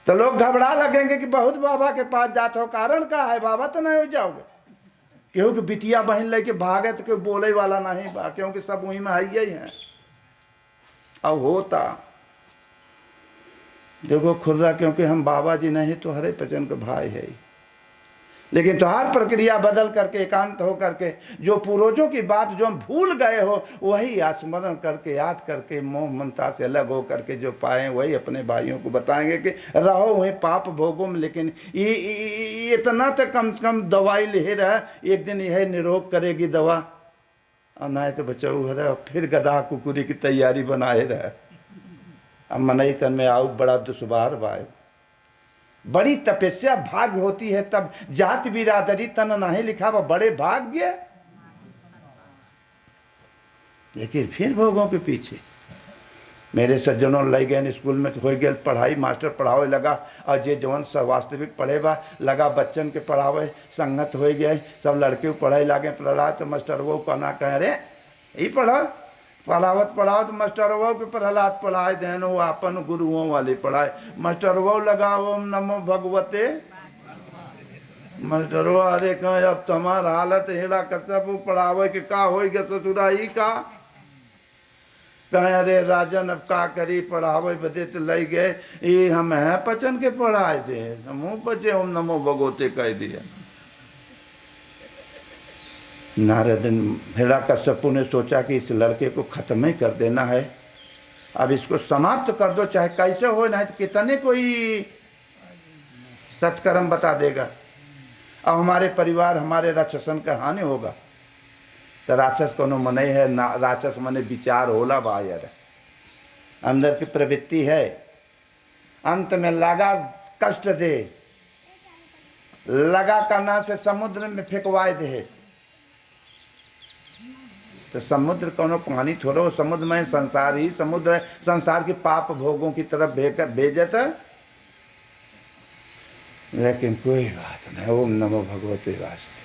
तो लोग घबरा लगेंगे कि बहुत बाबा के पास जाते हो, कारण का है बाबा तो नहीं हो जाओगे, क्योंकि बिटिया बहन लेके भागे तो कोई बोले वाला नहीं बा, क्योंकि सब वहीं में ही हैं। अब होता देखो खुर्रा, क्योंकि हम बाबा जी नहीं तो हरे पचन के भाई है, लेकिन तुहार प्रक्रिया बदल करके एकांत हो करके जो पूर्वजों की बात जो हम भूल गए हो वही स्मरण करके याद करके मोह ममता से अलग हो करके जो पाए वही अपने भाइयों को बताएंगे कि रहो वही पाप भोगों में, लेकिन इतना तो कम से कम दवाई ले रहा, एक दिन यह निरोग करेगी दवा, और ना तो बचाऊ है फिर गधा कुकुरी की तैयारी बनाए रहे। अब मनई तन में आओ बड़ा दुश्वार भाई, बड़ी तपस्या भाग्य होती है, तब जात बिरादरी तन नहीं लिखा वो बड़े भाग्य, लेकिन फिर भोगों के पीछे। मेरे सज्जनों लग गए स्कूल में हो गए पढ़ाई, मास्टर पढ़ावे लगा, और जे जवन सब वास्तविक पढ़े बा लगा बच्चन के पढ़ावे, संगत हो गए, सब लड़के पढ़ाई लागे, पढ़ा तो मास्टर वो कहना कह रे यही पढ़ा, पढ़ावत मास्टर वो के प्रहलाद पढ़ाए देन वो अपन गुरुओं वाली पढ़ाए, मास्टर वो लगा ओम नमो भगवते, मास्टर वो अरे कह अब तुम्हारा हालत हेड़ा कसब पढ़ावे के का हो गया ससुराई का, कहें अरे राजन अब का करी पढ़ावे बदे तो ले गए, ये हम हैं पचन के पढ़ाए थे, मुँह बचे ओम नमो भगवते कह दिया। नारद हिरण्यकश्यपु ने सोचा कि इस लड़के को खत्म ही कर देना है, अब इसको समाप्त कर दो चाहे कैसे हो, नहीं तो कितने कोई सत्कर्म बता देगा, अब हमारे परिवार हमारे राक्षसन का हानि होगा। तो राक्षस कोनो मने है ना, राक्षस मने विचार होला बाहर अंदर की प्रवृत्ति है, अंत में लगा कष्ट दे, लगा करना से समुद्र में फेंकवाए दे, तो समुद्र कोनो पानी थोड़ो, समुद्र में संसार ही समुद्र है, संसार के पाप भोगों की तरफ भेजत है, लेकिन कोई बात नहीं, ओम नमो भगवते वास्ते।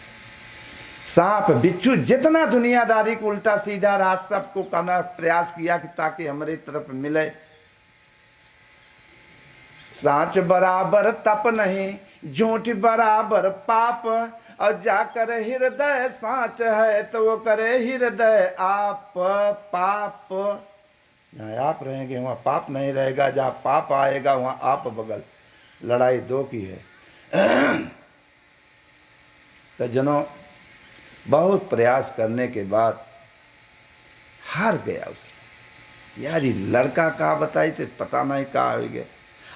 सांप बिच्छू जितना दुनियादारी को उल्टा सीधा रहा, सबको करना प्रयास किया कि ताकि हमारी तरफ मिले। सांच बराबर तप नहीं, झूठ बराबर पाप, और जाकर हृदय सांच है तो वो करे हृदय आप पाप। जहाँ आप रहेंगे वहाँ पाप नहीं रहेगा, जहाँ पाप आएगा वहाँ आप बगल। लड़ाई दो की है। सज्जनों, बहुत प्रयास करने के बाद हार गया उसे। यार ये लड़का का बताई थे, पता नहीं कहा हो गया।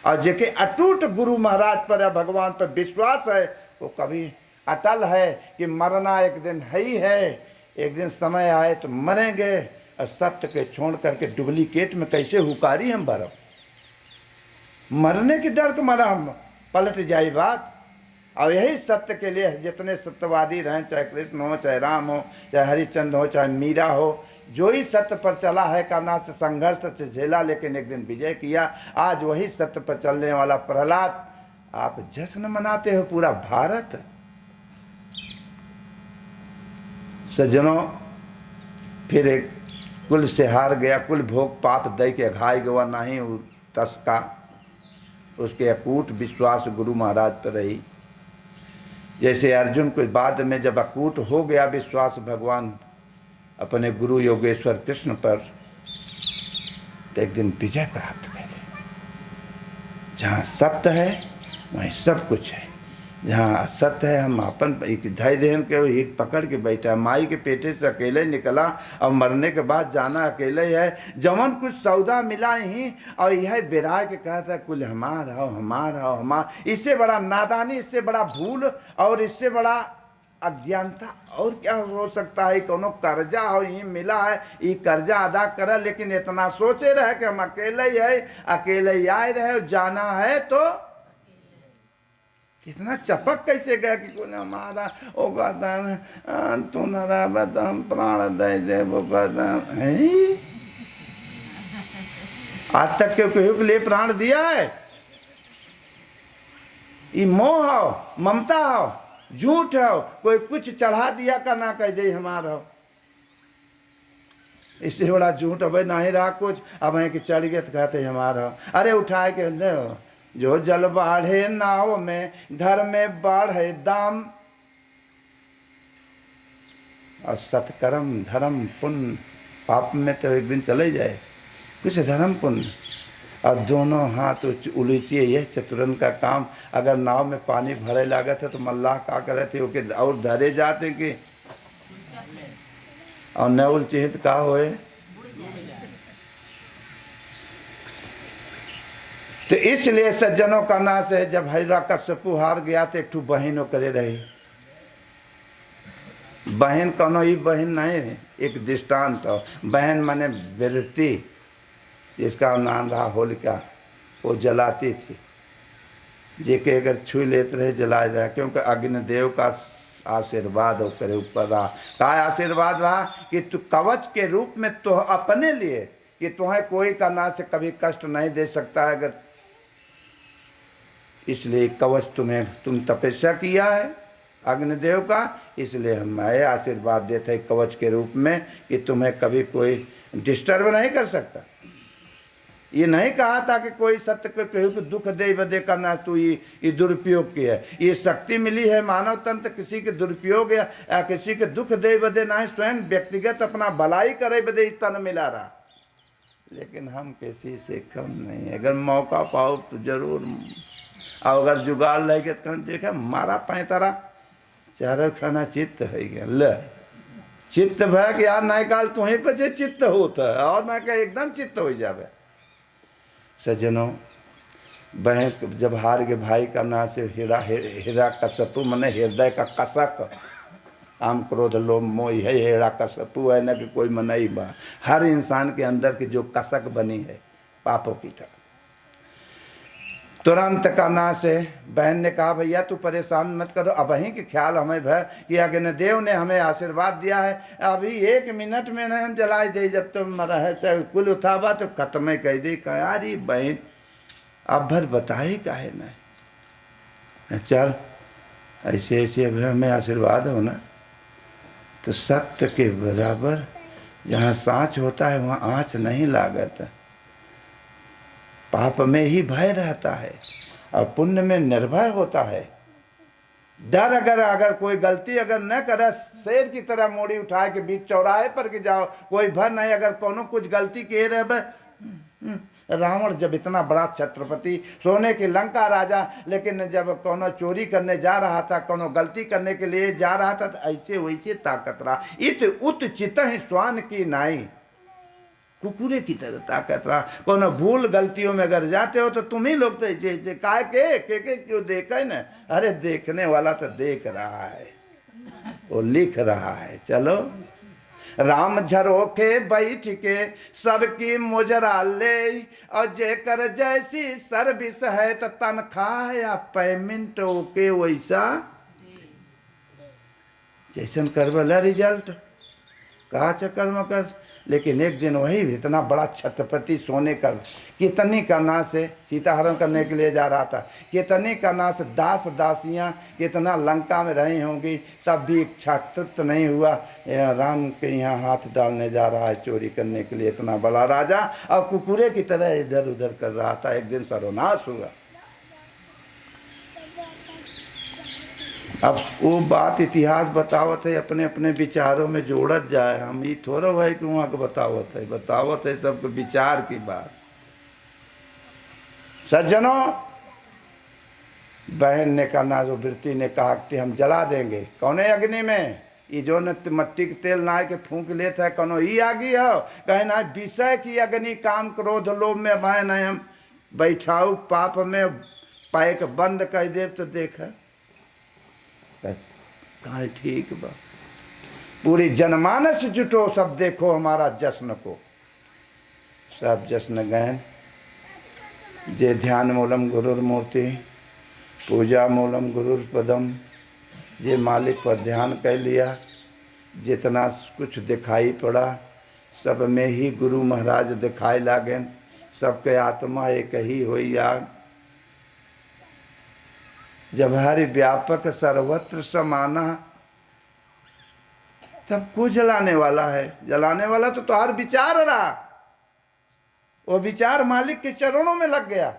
और जेके अटूट गुरु महाराज पर है, भगवान पर विश्वास है, वो कभी अटल है कि मरना एक दिन है ही है, एक दिन समय आए तो मरेंगे। और सत्य के छोड़ करके डुप्लीकेट में कैसे हुकारी हम भरब। मरने के डर के मरा हम पलट जाए बात। और यही सत्य के लिए जितने सत्यवादी रहें, चाहे कृष्ण हो, चाहे राम हो, चाहे हरिश्चंद्र हो, चाहे मीरा हो, जो ही सत्य पर चला है करना से संघर्ष से झेला, लेकिन एक दिन विजय किया। आज वही सत्य पर चलने वाला प्रहलाद, आप जश्न मनाते हो पूरा भारत। सज्जनों, फिर एक कुल से हार गया, कुल भोग पाप दई के घाय गवा नहीं तस का। उसके अकूट विश्वास गुरु महाराज पर रही। जैसे अर्जुन को बाद में जब अकूट हो गया विश्वास भगवान अपने गुरु योगेश्वर कृष्ण पर, तो एक दिन विजय प्राप्त कर ले। जहाँ सत्य है वहीं सब कुछ है, जहाँ असत्य है हम अपन धैर्य देन के ईट पकड़ के बैठा। माई के पेटे से अकेले निकला और मरने के बाद जाना अकेले ही है। जवन कुछ सौदा मिला ही और यह बिराय के कहता है कुल हमारा हो, हमारा हो, हमारा। इससे बड़ा नादानी, इससे बड़ा भूल और इससे बड़ा अज्ञानता और क्या हो सकता है। कोनो कर्जा हो ही मिला है, ये कर्जा अदा करा, लेकिन इतना सोचे रहे कि हम अकेले ही है, अकेले ही आए रहे, जाना है तो इतना चपक कैसे गया कि कोई हमारा ओ कहता तू न रहा तो हम प्राण दे दे। वो कहता है आज तक क्यों केहू के लिए प्राण दिया है? ये मोह हो, ममता हो, झूठ हो, कोई कुछ चढ़ा दिया का ना कह दे हमारा हो। इससे बड़ा झूठ अब नहीं रहा कुछ। अब है कि चढ़ गए तो कहते हमारा हो। अरे उठाए के दे जो जल बाढ़े नाव में, घर में बाढ़े दाम। और सत्कर्म धर्म पुण्य, पाप में तो एक दिन चले जाए, कुछ धर्म पुण्य। और दोनों हाथ उलीचिए, यह चतुरन का काम। अगर नाव में पानी भरे लागत है तो मल्लाह का करे थे ओके और धरे जाते कि और न उलचित का होए। तो इसलिए सज्जनों का नाश है। जब हिरण्यकश्यपु हार गया तो एक ठू बहनों करे रही। बहन कौनो ही बहन नहीं, एक दृष्टांत हो। बहन माने वृत्ति, जिसका नाम रहा होलिका, वो जलाती थी। जेके अगर छू लेते रहे जलाए रहा, क्योंकि अग्निदेव का आशीर्वाद होकर ऊपर रहा। का आशीर्वाद रहा कि तू कवच के रूप में तो अपने लिए कि तुम्हें कोई का ना से कभी कष्ट नहीं दे सकता है। अगर इसलिए कवच तुम तपस्या किया है अग्निदेव का, इसलिए हम आए आशीर्वाद देते हैं कवच के रूप में कि तुम्हें कभी कोई डिस्टर्ब नहीं कर सकता। ये नहीं कहा था कि कोई सत्य को कहूँ कि दुख दे बदे करना तू ये दुरुपयोग किया है। ये शक्ति मिली है मानव तंत्र, किसी के दुरुपयोग या किसी के दुख दे बदे ना, स्वयं व्यक्तिगत अपना भलाई करे बदे तन मिला रहा। लेकिन हम किसी से कम नहीं, अगर मौका पाओ तो जरूर। और अगर जुगाड़ लगे तो देखा मारा पैंतरा चारों खाना चित्त है गया। ल चित्त भय कि यार नहीं काल तुम्हें पचे चित्त होता है और ना क्या एकदम चित्त हो जावे। सज्जनों, बहन जब हार के भाई का ना से हिरण्यकश्यपु मने हृदय का कसक, काम क्रोध लोभ मोह है हिरण्यकश्यपु है न कि कोई मनई बा। हर इंसान के अंदर की जो कसक बनी है पापों की तरह, तुरंत का नाश है। बहन ने कहा भैया तू परेशान मत करो, अब वहीं के ख्याल हमें भय कि अग्निदेव ने हमें आशीर्वाद दिया है, अभी 1 मिनट में नहीं हम जलाई दे, जब तुम मरा है चाहे कुल उठावा तो खत्म कह दी। कहा यार बहन अब भर बताए काहे नहीं, चल ऐसे ऐसे अभी हमें आशीर्वाद हो ना। तो सत्य के बराबर जहाँ साँच होता है वहाँ आँच नहीं लागत। पाप में ही भय रहता है और पुण्य में निर्भय होता है। डर अगर कोई गलती अगर न करे, शेर की तरह मोड़ी उठा के बीच चौराहे पर के जाओ, कोई भर नहीं। अगर कोनो कुछ गलती किए रहे, रावण जब इतना बड़ा छत्रपति, सोने की लंका राजा, लेकिन जब कोनो चोरी करने जा रहा था, कोनो गलती करने के लिए जा रहा था, तो ऐसे वैसे ताकत रहा। इत उत चितहि स्वान की नाई, कुकुरे की तरह ताकत रहा। कोनो भूल गलतियों में अगर जाते हो तो तुम ही लोग तो ऐसे काय के क्यों देखे न? अरे देखने वाला तो देख रहा है, वो लिख रहा है। चलो राम झरोखे बैठ के सबकी मुजरा ले, और जेकर जैसी सर्विस है तो तनख्वाह या पेमेंट ओके वैसा जैसन करवला रिजल्ट कहा कर्म कर। लेकिन एक दिन वही इतना बड़ा छत्रपति सोने का, कितनी करना से सीता हरण करने के लिए जा रहा था, कितनी करना से दास दासियां कितना लंका में रही होंगी, तब भी इच्छा तृप्त नहीं हुआ। राम के यहाँ हाथ डालने जा रहा है चोरी करने के लिए, इतना बड़ा राजा, और कुकुरे की तरह इधर उधर कर रहा था। एक दिन सर्वनाश हुआ। अब वो बात इतिहास बतावत है, अपने अपने विचारों में जोड़त जाए। हम ये थोड़ा भाई कि वहाँ के बतावत है सबके विचार की बात। सज्जनों, बहन ने कहा, जो वृत्ति ने कहा कि हम जला देंगे। कौने अग्नि में? ये जो न मट्टी के तेल ना के फूंक लेता है, कौनो ही आगी हो? कहे ना विषय की अग्नि, काम क्रोध लोभ में भय नहीं हम बैठाऊ, पाप में पैक बंद कर दे तो देख कहा ठीक बा। पूरी जनमानस जुटो, सब देखो हमारा जश्न को। सब जश्न गहन, जे ध्यान मूलम गुरुर मूर्ति, पूजा मूलम गुरुर पदम। जे मालिक पर ध्यान कर लिया, जितना कुछ दिखाई पड़ा सब में ही गुरु महाराज दिखाई लागेन। सबके आत्मा एक ही होई आग। जब हरि व्यापक सर्वत्र समाना, तब को जलाने वाला है? जलाने वाला तो हर विचार रहा, वो विचार मालिक के चरणों में लग गया।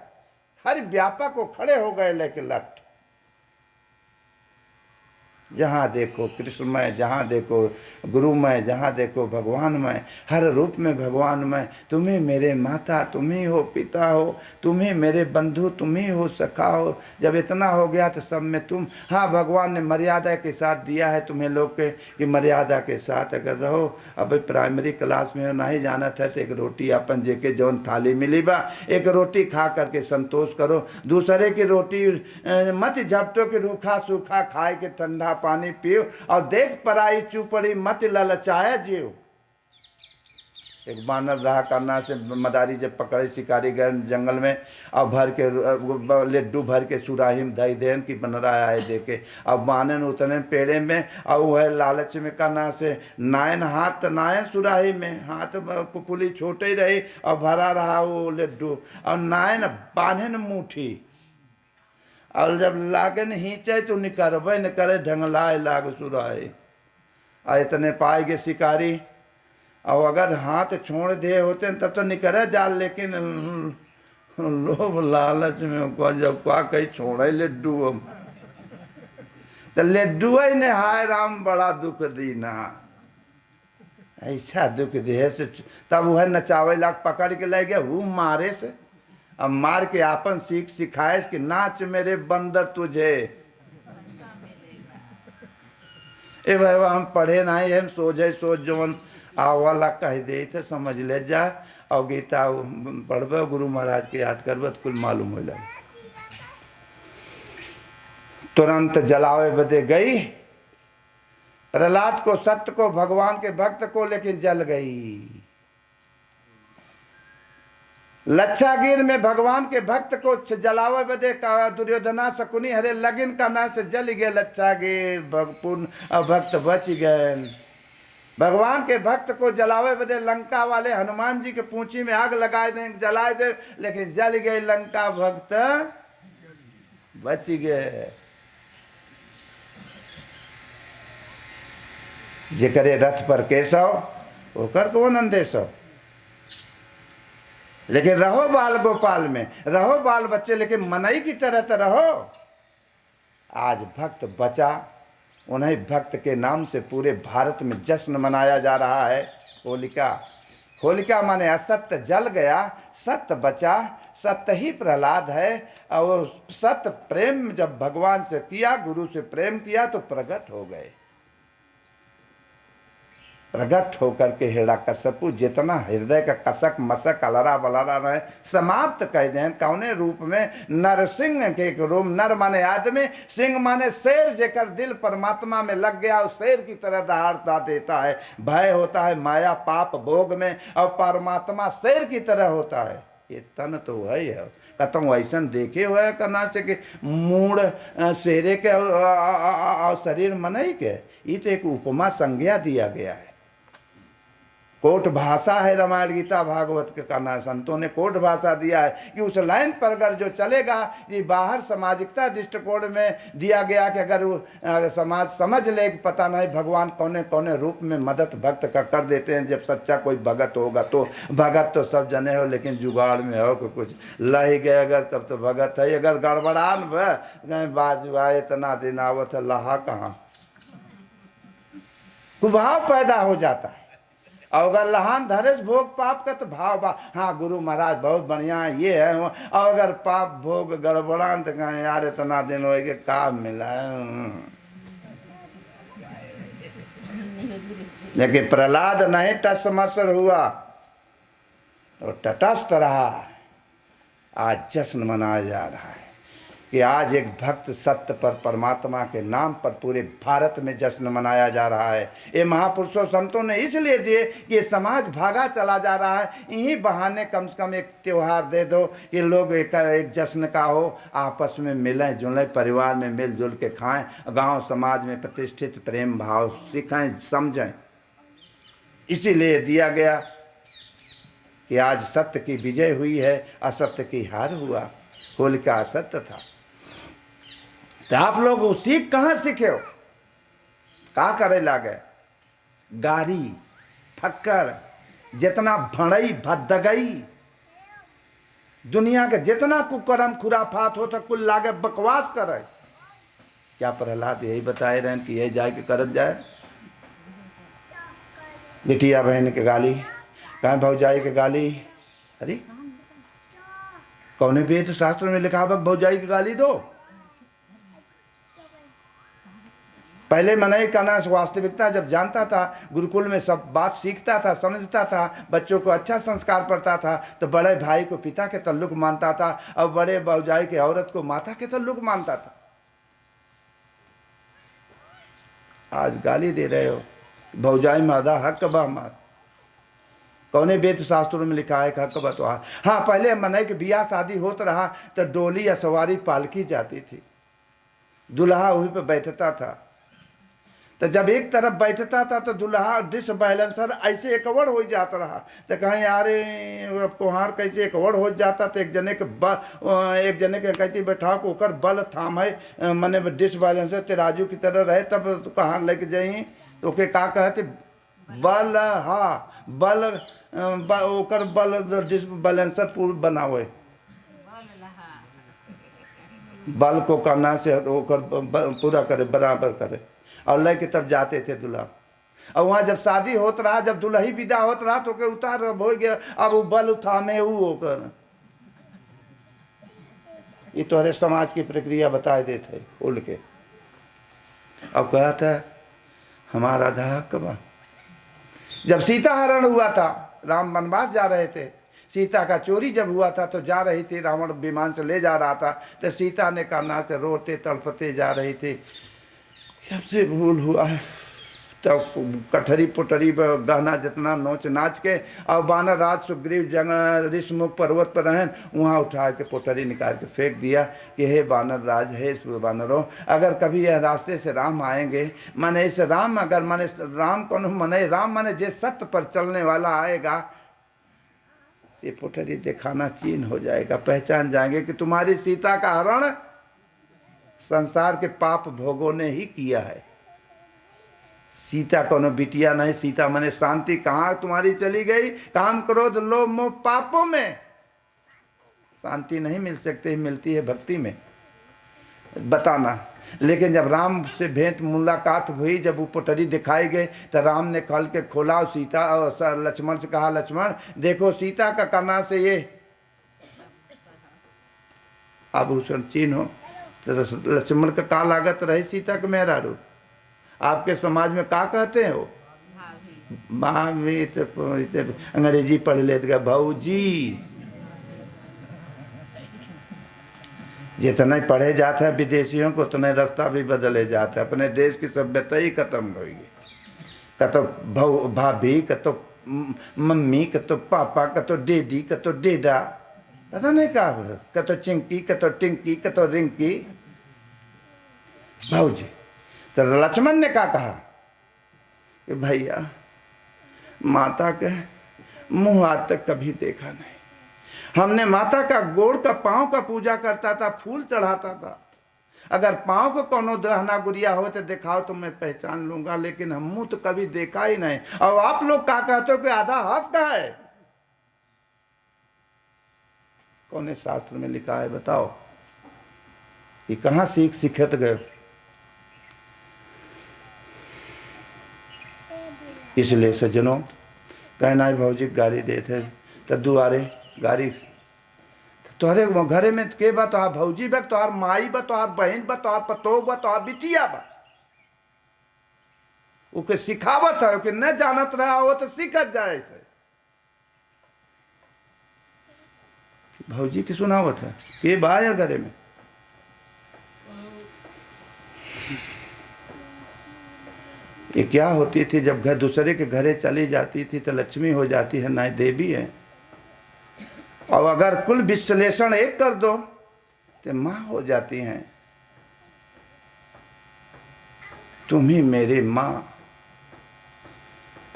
हर व्यापक को खड़े हो गए लेके लट। जहाँ देखो कृष्णमय, जहाँ देखो गुरुमय, जहाँ देखो भगवानमय, हर रूप में भगवानमय। तुम ही मेरे माता, तुम ही हो पिता हो, तुम ही मेरे बंधु, तुम ही हो सखा हो। जब इतना हो गया तो सब में तुम। हाँ, भगवान ने मर्यादा के साथ दिया है तुम्हें लोग के, कि मर्यादा के साथ अगर रहो। अब प्राइमरी क्लास में नहीं जाना था तो एक रोटी अपन जेके जौन थाली मिली बा, एक रोटी खा करके संतोष करो। दूसरे की रोटी मत झपटो कि रूखा सूखा खाए के ठंडा पानी पियो, और देख पराई चुपड़ी मत ललचाया जियो। एक बानर रहा करना से मदारी जब पकड़े, शिकारी गए जंगल में, और भर के लड्डू भर के सुराही में धई देन कि बन रहा है देखे। अब बानन उतने पेड़े में, और वह लालच में करना से नायन हाथ, नायन सुराही में हाथ पुपुली छोटे ही रही, और भरा रहा वो लड्डू, और नायन बांधन मुठी। और जब लागन हिंचे तो निकरबे न करे, ढंगलाए लाग सुराए। आ इतने पाएगे शिकारी, और अगर हाथ छोड़ दे होते तब तो निकरे जाल, लेकिन लोभ लालच में जब का कहीं छोड़े लड्डू, तो लड्डू ही ने हाय राम बड़ा दुख दीना। ऐसा दुख दे से तब वह नचावे लाग पकड़ के ले गया हूँ मारे से। अब मार के आपन सीख सिखाए कि नाच मेरे बंदर तुझे। ए भाई हम पढ़े नहीं, हम सोचे सोच जवन आवाला कह दे थे समझ ले जा, और गीता पढ़बे गुरु महाराज के याद करबे तो कुल मालूम हो लगे। तुरंत जलावे बदे गई प्रहलाद को, सत्य को, भगवान के भक्त को, लेकिन जल गई। लच्छागिर में भगवान के भक्त को जलावे बदे का दुर्योधना शकुनी हरे लगिन का ना से जल गए लच्छागिर, भक्त बच गए। भगवान के भक्त को जलावे बदे लंका वाले हनुमान जी के पूंछी में आग लगाए दें, जलाए दे, लेकिन जल गए लंका, भक्त बच गए। जेकरे रथ पर केशव ओकर को नंदेशव। लेकिन रहो बाल गोपाल में, रहो बाल बच्चे, लेकिन मनई की तरह तो रहो। आज भक्त बचा, उन्हीं भक्त के नाम से पूरे भारत में जश्न मनाया जा रहा है। होलिका, होलिका माने असत्य जल गया, सत्य बचा, सत्य ही प्रहलाद है। और वो सत्य प्रेम जब भगवान से किया, गुरु से प्रेम किया तो प्रकट हो गए। प्रकट होकर के हिरण्यकश्यपु जितना हृदय का कसक मसक अलरा बलरा रहे समाप्त कर दें। कौने रूप में? नरसिंह के एक रूप, नर माने आदमी, सिंह माने शेर, जेकर दिल परमात्मा में लग गया उस शेर की तरह दहाड़ता देता है। भय होता है माया पाप भोग में, और परमात्मा शेर की तरह होता है। ये तन तो है ही है। कतों ऐसा देखे हुआ है करना से कि मूड शेरे के और शरीर मनई के। ये तो एक उपमा संज्ञा दिया गया है। कोट भाषा है रामायण गीता भागवत के करना, संतों ने कोट भाषा दिया है कि उस लाइन पर अगर जो चलेगा, ये बाहर सामाजिकता दृष्टिकोण में दिया गया कि अगर समाज समझ ले कि पता नहीं भगवान कौने कौने रूप में मदद भक्त का कर देते हैं। जब सच्चा कोई भगत होगा तो भगत तो सब जने हो, लेकिन जुगाड़ में हो कि कुछ लही गए अगर तब तो भगत है। अगर गड़बड़ान बाजुआ इतना दिन आवत है, लहा कहाँ, कुभाव पैदा हो जाता है। और अगर लहान धरेश भोग पाप का तो भाव बा, हाँ गुरु महाराज बहुत बढ़िया ये है। और अगर पाप भोग गड़बड़ान तो कहें यार इतना दिन हो गए काम मिला है। लेकिन प्रहलाद नहीं टसमसर हुआ और तटस्थ रहा। आज जश्न मनाया जा रहा है कि आज एक भक्त सत्य पर परमात्मा के नाम पर पूरे भारत में जश्न मनाया जा रहा है। ये महापुरुषों संतों ने इसलिए दिए कि ये समाज भागा चला जा रहा है। इन्हीं बहाने कम से कम एक त्यौहार दे दो कि लोग एक जश्न का हो, आपस में मिलें जुलें, परिवार में मिलजुल के खाएं, गांव समाज में प्रतिष्ठित प्रेम भाव सीखें समझें। इसीलिए दिया गया कि आज सत्य की विजय हुई है, असत्य की हार हुआ। होलिका असत्य था। तो आप लोग सीख कहाँ सीखे हो? का करे लागे? गारी फक्कड़ जितना भड़ई भद्दगई दुनिया के जितना कुकर्म खुराफात हो तो कुल लागे बकवास करे। क्या प्रहलाद यही बताए रहे कि यही जाए के करत जाए? बिटिया बहन के गाली, कहाँ भौजाई के गाली। अरे कौने वेद शास्त्र में लिखा भौजाई की गाली दो? पहले मनाई करना वास्तविकता जब जानता था, गुरुकुल में सब बात सीखता था, समझता था, बच्चों को अच्छा संस्कार पड़ता था, तो बड़े भाई को पिता के तल्लुक मानता था और बड़े भौजाई के औरत को माता के तल्लुक मानता था। आज गाली दे रहे हो, भौजाई में आधा हक बा हमार। कौने वेद शास्त्रों में लिखा है कि हक बा तो। हाँ पहले मनाई के बियाह शादी होता रहा तो डोली या सवारी पालकी जाती थी, दुल्हा वहीं पे बैठता था। तो जब एक तरफ बैठता था तो दुल्हा डिस बैलेंसर ऐसे एकवड़ हो जाता रहा। तो कहीं यार कोहार कैसे एकवड़ हो जाता। तो एक जने के कहती बैठा को ओकर बल थाम है, मने डिस बैलेंसर तेराजू की तरह रहे, तब तो कहाँ लेके जाई तो ओके का कहते बल, हाँ बल ओकर बल डिस बैलेंसर पूरा बनावे। बल को करना से ओकर पूरा करे, बराबर करे, और लेके तब जाते थे दुल्हा। और वहाँ जब शादी होत रहा, जब दुल्ही विदा होत रहा तो के उतार हो गया। अब वो बल थामे होकर ये तोहरे समाज की प्रक्रिया बताए देते उल के। अब कहा था हमारा आधा हक बा। जब सीता हरण हुआ था, राम वनवास जा रहे थे, सीता का चोरी जब हुआ था तो जा रही थी, रावण विमान से ले जा रहा था, तो सीता ने कान्हा से रोते तड़पते जा रही थी, सबसे भूल हुआ है। तब कठरी पुटरी गहना जितना नोच नाच के और बानर राज सुग्रीव जंग ऋषमुख पर्वत पर रहन, वहाँ उठा के पुटरी निकाल के फेंक दिया कि हे बानर राज, हे बानरों, अगर कभी यह रास्ते से राम आएंगे, माने इस राम अगर माने राम कौन माने राम माने जे सत्य पर चलने वाला आएगा, ये पुटरी दिखाना चीन हो जाएगा, पहचान जाएंगे कि तुम्हारी सीता का हरण संसार के पाप भोगों ने ही किया है। सीता कोनो बिटिया नहीं, सीता माने शांति। कहाँ तुम्हारी चली गई? काम क्रोध लोभ मोह पापों में। शांति नहीं मिल सकती, मिलती है भक्ति में। बताना। लेकिन जब राम से भेंट मुलाकात हुई, जब वो पटरी दिखाई गई, तो राम ने कल के खोला और सीता और लक्ष्मण से कहा, लक्ष्मण देखो सीता का करना से ये आभूषण चिन्ह हो। तो लक्ष्मण का का लागत रही सीता के मेहरा रूप। आपके समाज में का कहते हैं? वो भाभी तो अंग्रेजी पढ़ लेते भाऊजी। जितना ही पढ़े जाता है विदेशियों को, उतना ही रास्ता भी बदले जाता है। अपने देश की सभ्यता ही खत्म होगी। कतो भाभी, कतो मम्मी, कतो पापा, कतो डेडी, कतो डेडा, पता नहीं क्या, कतो चिंकी, कतो टिंकी, कतो रिंकी, भाऊजी। तो लक्ष्मण ने क्या कहा कि भैया माता के मुंह आज तक कभी देखा नहीं। हमने माता का गोड़ का पांव का पूजा करता था, फूल चढ़ाता था। अगर पांव को कोनो दहना गुड़िया हो तो दिखाओ तो मैं पहचान लूंगा, लेकिन हम मुंह तो कभी देखा ही नहीं। और आप लोग क्या कहते हो कि आधा हक का है? कौन शास्त्र में लिखा है बताओ? ये कहां सीखत गए? इसलिए सज्जनों कहना है भाजी गाड़ी देते तो दुआरे गाड़ी तोहरे घरे में के बा? तोहार भौजी बा, तोहार माई बा, तोहार बहन बा, तोहार पतोह बा, तोहार बिटिया बा। ओके सिखावत है कि न जानत रहा हो तो सीखत जाए से। भौजी की सुनावत है के बा या घरे में? ये क्या होती थी? जब घर दूसरे के घरे चली जाती थी तो लक्ष्मी हो जाती है, ना देवी है। और अगर कुल विश्लेषण एक कर दो तो माँ हो जाती हैं। तुम ही मेरी माँ।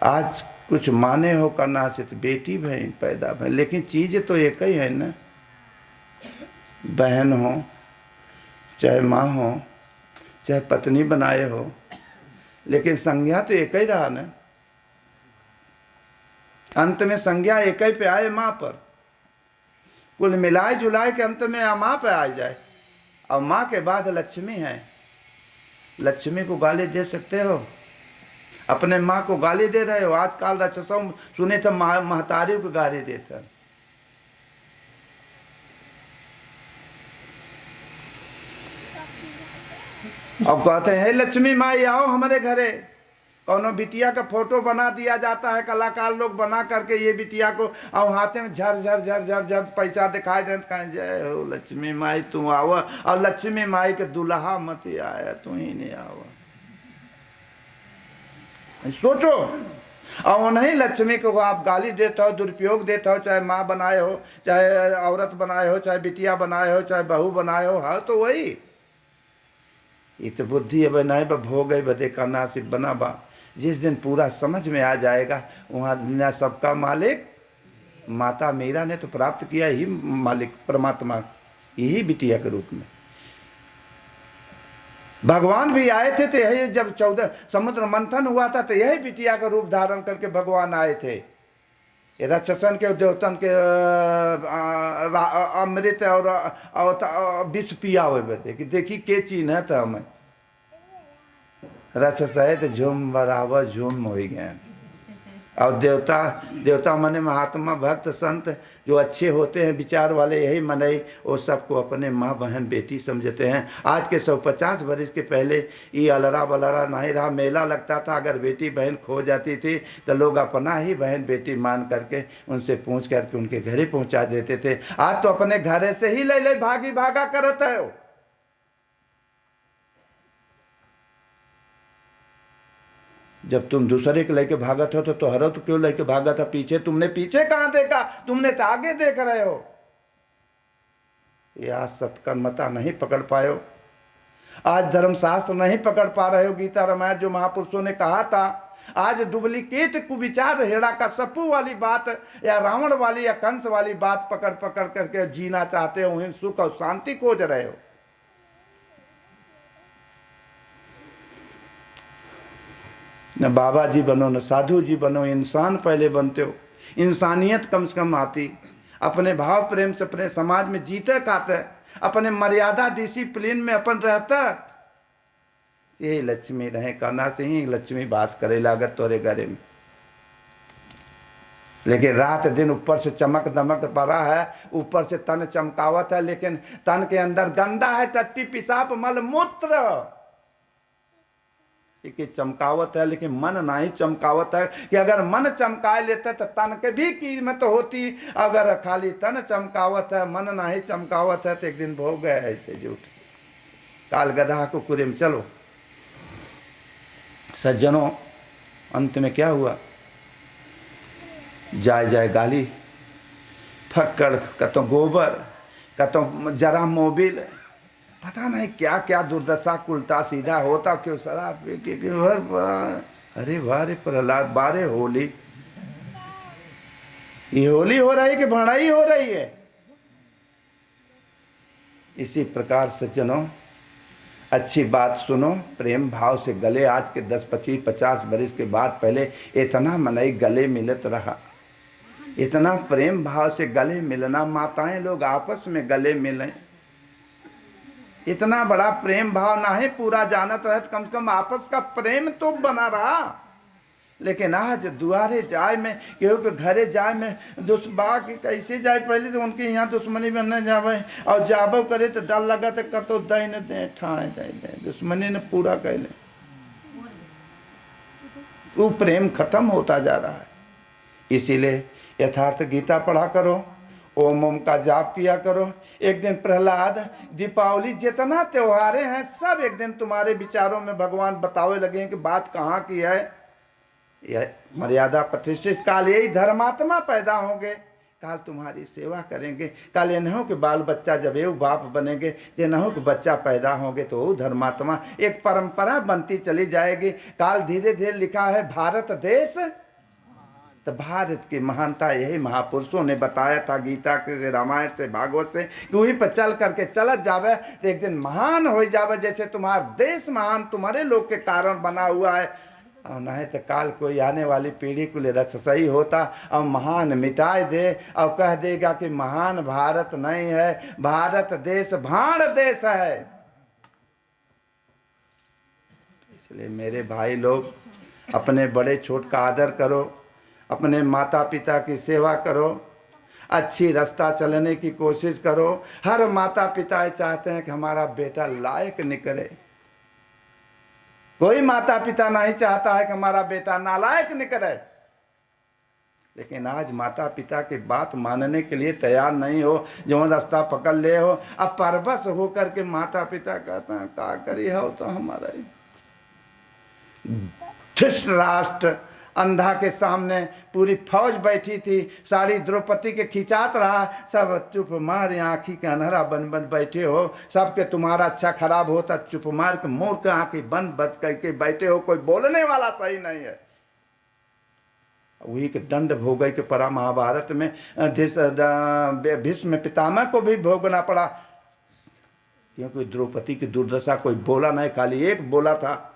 आज कुछ माने हो करना से तो बेटी बहन पैदा भय, लेकिन चीज तो एक ही है ना। बहन हो चाहे माँ हो चाहे पत्नी बनाए हो, लेकिन संज्ञा तो एक ही रहा ना। अंत में संज्ञा एक ही पे आए, माँ पर। कुल मिलाए जुलाए के अंत में माँ पे आ जाए। और माँ के बाद लक्ष्मी है। लक्ष्मी को गाली दे सकते हो? अपने माँ को गाली दे रहे हो। आजकल राक्षसों सुने तो महतारी को गाली देता। अब कहते हैं लक्ष्मी माँ आओ हमारे घरे। कौनो बिटिया का फोटो बना दिया जाता है, कलाकार लोग बना करके ये बिटिया को, और हाथे में झर झर झर झर झर पैसा दिखाई दे। कहें जय हो लक्ष्मी माई तू आवा, और लक्ष्मी माई के दुल्हा मत आया, तू ही नहीं आवा। सोचो। और उन्हीं लक्ष्मी को आप गाली देते हो, दुरुपयोग देते हो, चाहे माँ बनाए हो, चाहे औरत बनाए हो, चाहे बिटिया बनाए हो, चाहे बहू बनाए हो। हाँ तो वही ये तो बुद्धि अब नहीं बा, भोग गई बदे का नासिब बना बा। जिस दिन पूरा समझ में आ जाएगा, वहाँ दुनिया सबका मालिक माता मीरा ने तो प्राप्त किया ही मालिक परमात्मा, यही बिटिया के रूप में। भगवान भी आए थे तो यही, जब 14 समुद्र मंथन हुआ था तो यही बिटिया का रूप धारण करके भगवान आए थे। राक्षसन के देवतन के अमृत और विष पिया हुए बते कि देखी के चिन्ह था हमें। राक्षस है तो झूम बराबर झूम हो गए। और देवता माने महात्मा भक्त संत जो अच्छे होते हैं विचार वाले, यही मनई वो सबको अपने माँ बहन बेटी समझते हैं। आज के 150 वर्ष के पहले ये अलरा बलरा नहीं रहा। मेला लगता था, अगर बेटी बहन खो जाती थी तो लोग अपना ही बहन बेटी मान करके उनसे पूछ करके उनके घरे पहुँचा देते थे। आज तो अपने घरे से ही ले भागी भागा करत है। जब तुम दूसरे के लेके भागत हो तो तोहरा तो क्यों लेके भागा था पीछे? तुमने पीछे कहाँ देखा? तुमने तो आगे देख रहे हो। ये आज सत्कर्मता नहीं पकड़ पाए, आज धर्मशास्त्र नहीं पकड़ पा रहे हो। गीता रामायण जो महापुरुषों ने कहा था, आज डुप्लीकेट कुविचार हेड़ा का सप्पू वाली बात या रावण वाली या कंस वाली बात पकड़ पकड़ करके जीना चाहते हो, वहीं सुख और शांति खोज रहे हो। न बाबा जी बनो न साधु जी बनो, इंसान पहले बनते हो, इंसानियत कम से कम आती। अपने भाव प्रेम से अपने समाज में जीते खाते, अपने मर्यादा डिसिप्लिन में अपन रहता, ये लक्ष्मी रहे कहना से ही लक्ष्मी वास करे लागत तोरे घरे में। लेकिन रात दिन ऊपर से चमक दमक पड़ा है, ऊपर से तन चमकावत है, लेकिन तन के अंदर गंदा है, टट्टी पिसाब मल मूत्र की चमकावत है, लेकिन मन नहीं चमकावत है। कि अगर मन चमका लेते तो तन के भी कीमत होती, अगर खाली तन चमकावत है मन नहीं चमकावत है तो एक दिन भोग गए ऐसे झूठ। काल गधा को कुरे में चलो सज्जनों, अंत में क्या हुआ? जाय जाय गाली, फक्कड़, कतो गोबर, कतो जरा मोबिल, पता नहीं क्या क्या दुर्दशा उल्टा सीधा होता। क्यों शराब पी के अरे वाह प्रहलाद, बारे होली, ये होली हो रही कि भड़ाई हो रही है? इसी प्रकार सज्जनों अच्छी बात सुनो, प्रेम भाव से गले। आज के 10, 25, 50 बरस के बाद पहले इतना मनई गले मिलत रहा, इतना प्रेम भाव से गले मिलना, माताएं लोग आपस में गले मिलें, इतना बड़ा प्रेम भाव ना है पूरा जानत रहे, कम से कम आपस का प्रेम तो बना रहा। लेकिन आज दुआरे जाए में, केहू के घरे जाए में दुश्बा के कैसे जाए, पहले तो उनके यहाँ दुश्मनी में न जावे, और जाबो करे तो डर लगा तो कतो दई न दे ठाए दे, दुश्मनी ने पूरा कैले, वो प्रेम खत्म होता जा रहा है। इसीलिए यथार्थ गीता पढ़ा करो, ओम ओम का जाप किया करो। एक दिन प्रहलाद, दीपावली, जितना त्योहारें हैं सब एक दिन तुम्हारे विचारों में भगवान बतावे लगे कि बात कहाँ की है, यह मर्यादा प्रतिष्ठित। काल यही धर्मात्मा पैदा होंगे, काल तुम्हारी सेवा करेंगे, काल इन्हों के बाल बच्चा जब ये बाप बनेंगे, इन्हों के बच्चा पैदा होंगे तो वो धर्मात्मा, एक परंपरा बनती चली जाएगी। काल धीरे धीरे लिखा है भारत देश, तो भारत की महानता यही महापुरुषों ने बताया था, गीता के, रामायण से, भागवत से, कि वहीं पर चल करके चलत जावे तो एक दिन महान हो जावे। जैसे तुम्हारा देश महान तुम्हारे लोग के कारण बना हुआ है, और नहीं तो काल कोई आने वाली पीढ़ी को लिए रस सही होता और महान मिटाए दे और कह देगा कि महान भारत नहीं है, भारत देश भाण देश है। इसलिए मेरे भाई लोग, अपने बड़े छोट का आदर करो, अपने माता पिता की सेवा करो, अच्छी रास्ता चलने की कोशिश करो। हर माता पिता चाहते हैं कि हमारा बेटा लायक निकले, कोई माता पिता नहीं चाहता है कि हमारा बेटा नालायक निकले। लेकिन आज माता पिता की बात मानने के लिए तैयार नहीं हो, जो रास्ता पकड़ ले हो। अब परवश होकर के माता पिता कहते हैं का करी हो तो हमारा धृतराष्ट्र अंधा के सामने पूरी फौज बैठी थी, सारी द्रौपदी के खिंचात रहा, सब चुप मार आँखी के अंधेरा बन बन बैठे हो, सबके तुम्हारा अच्छा खराब होता चुप मार के मोर के आँखी बंद बंद करके बैठे हो, कोई बोलने वाला सही नहीं है। वही के दंड भोगे के परा महाभारत में भीष्म पितामह को भी भोगना पड़ा, क्योंकि द्रौपदी की दुर्दशा कोई बोला नहीं, खाली एक बोला था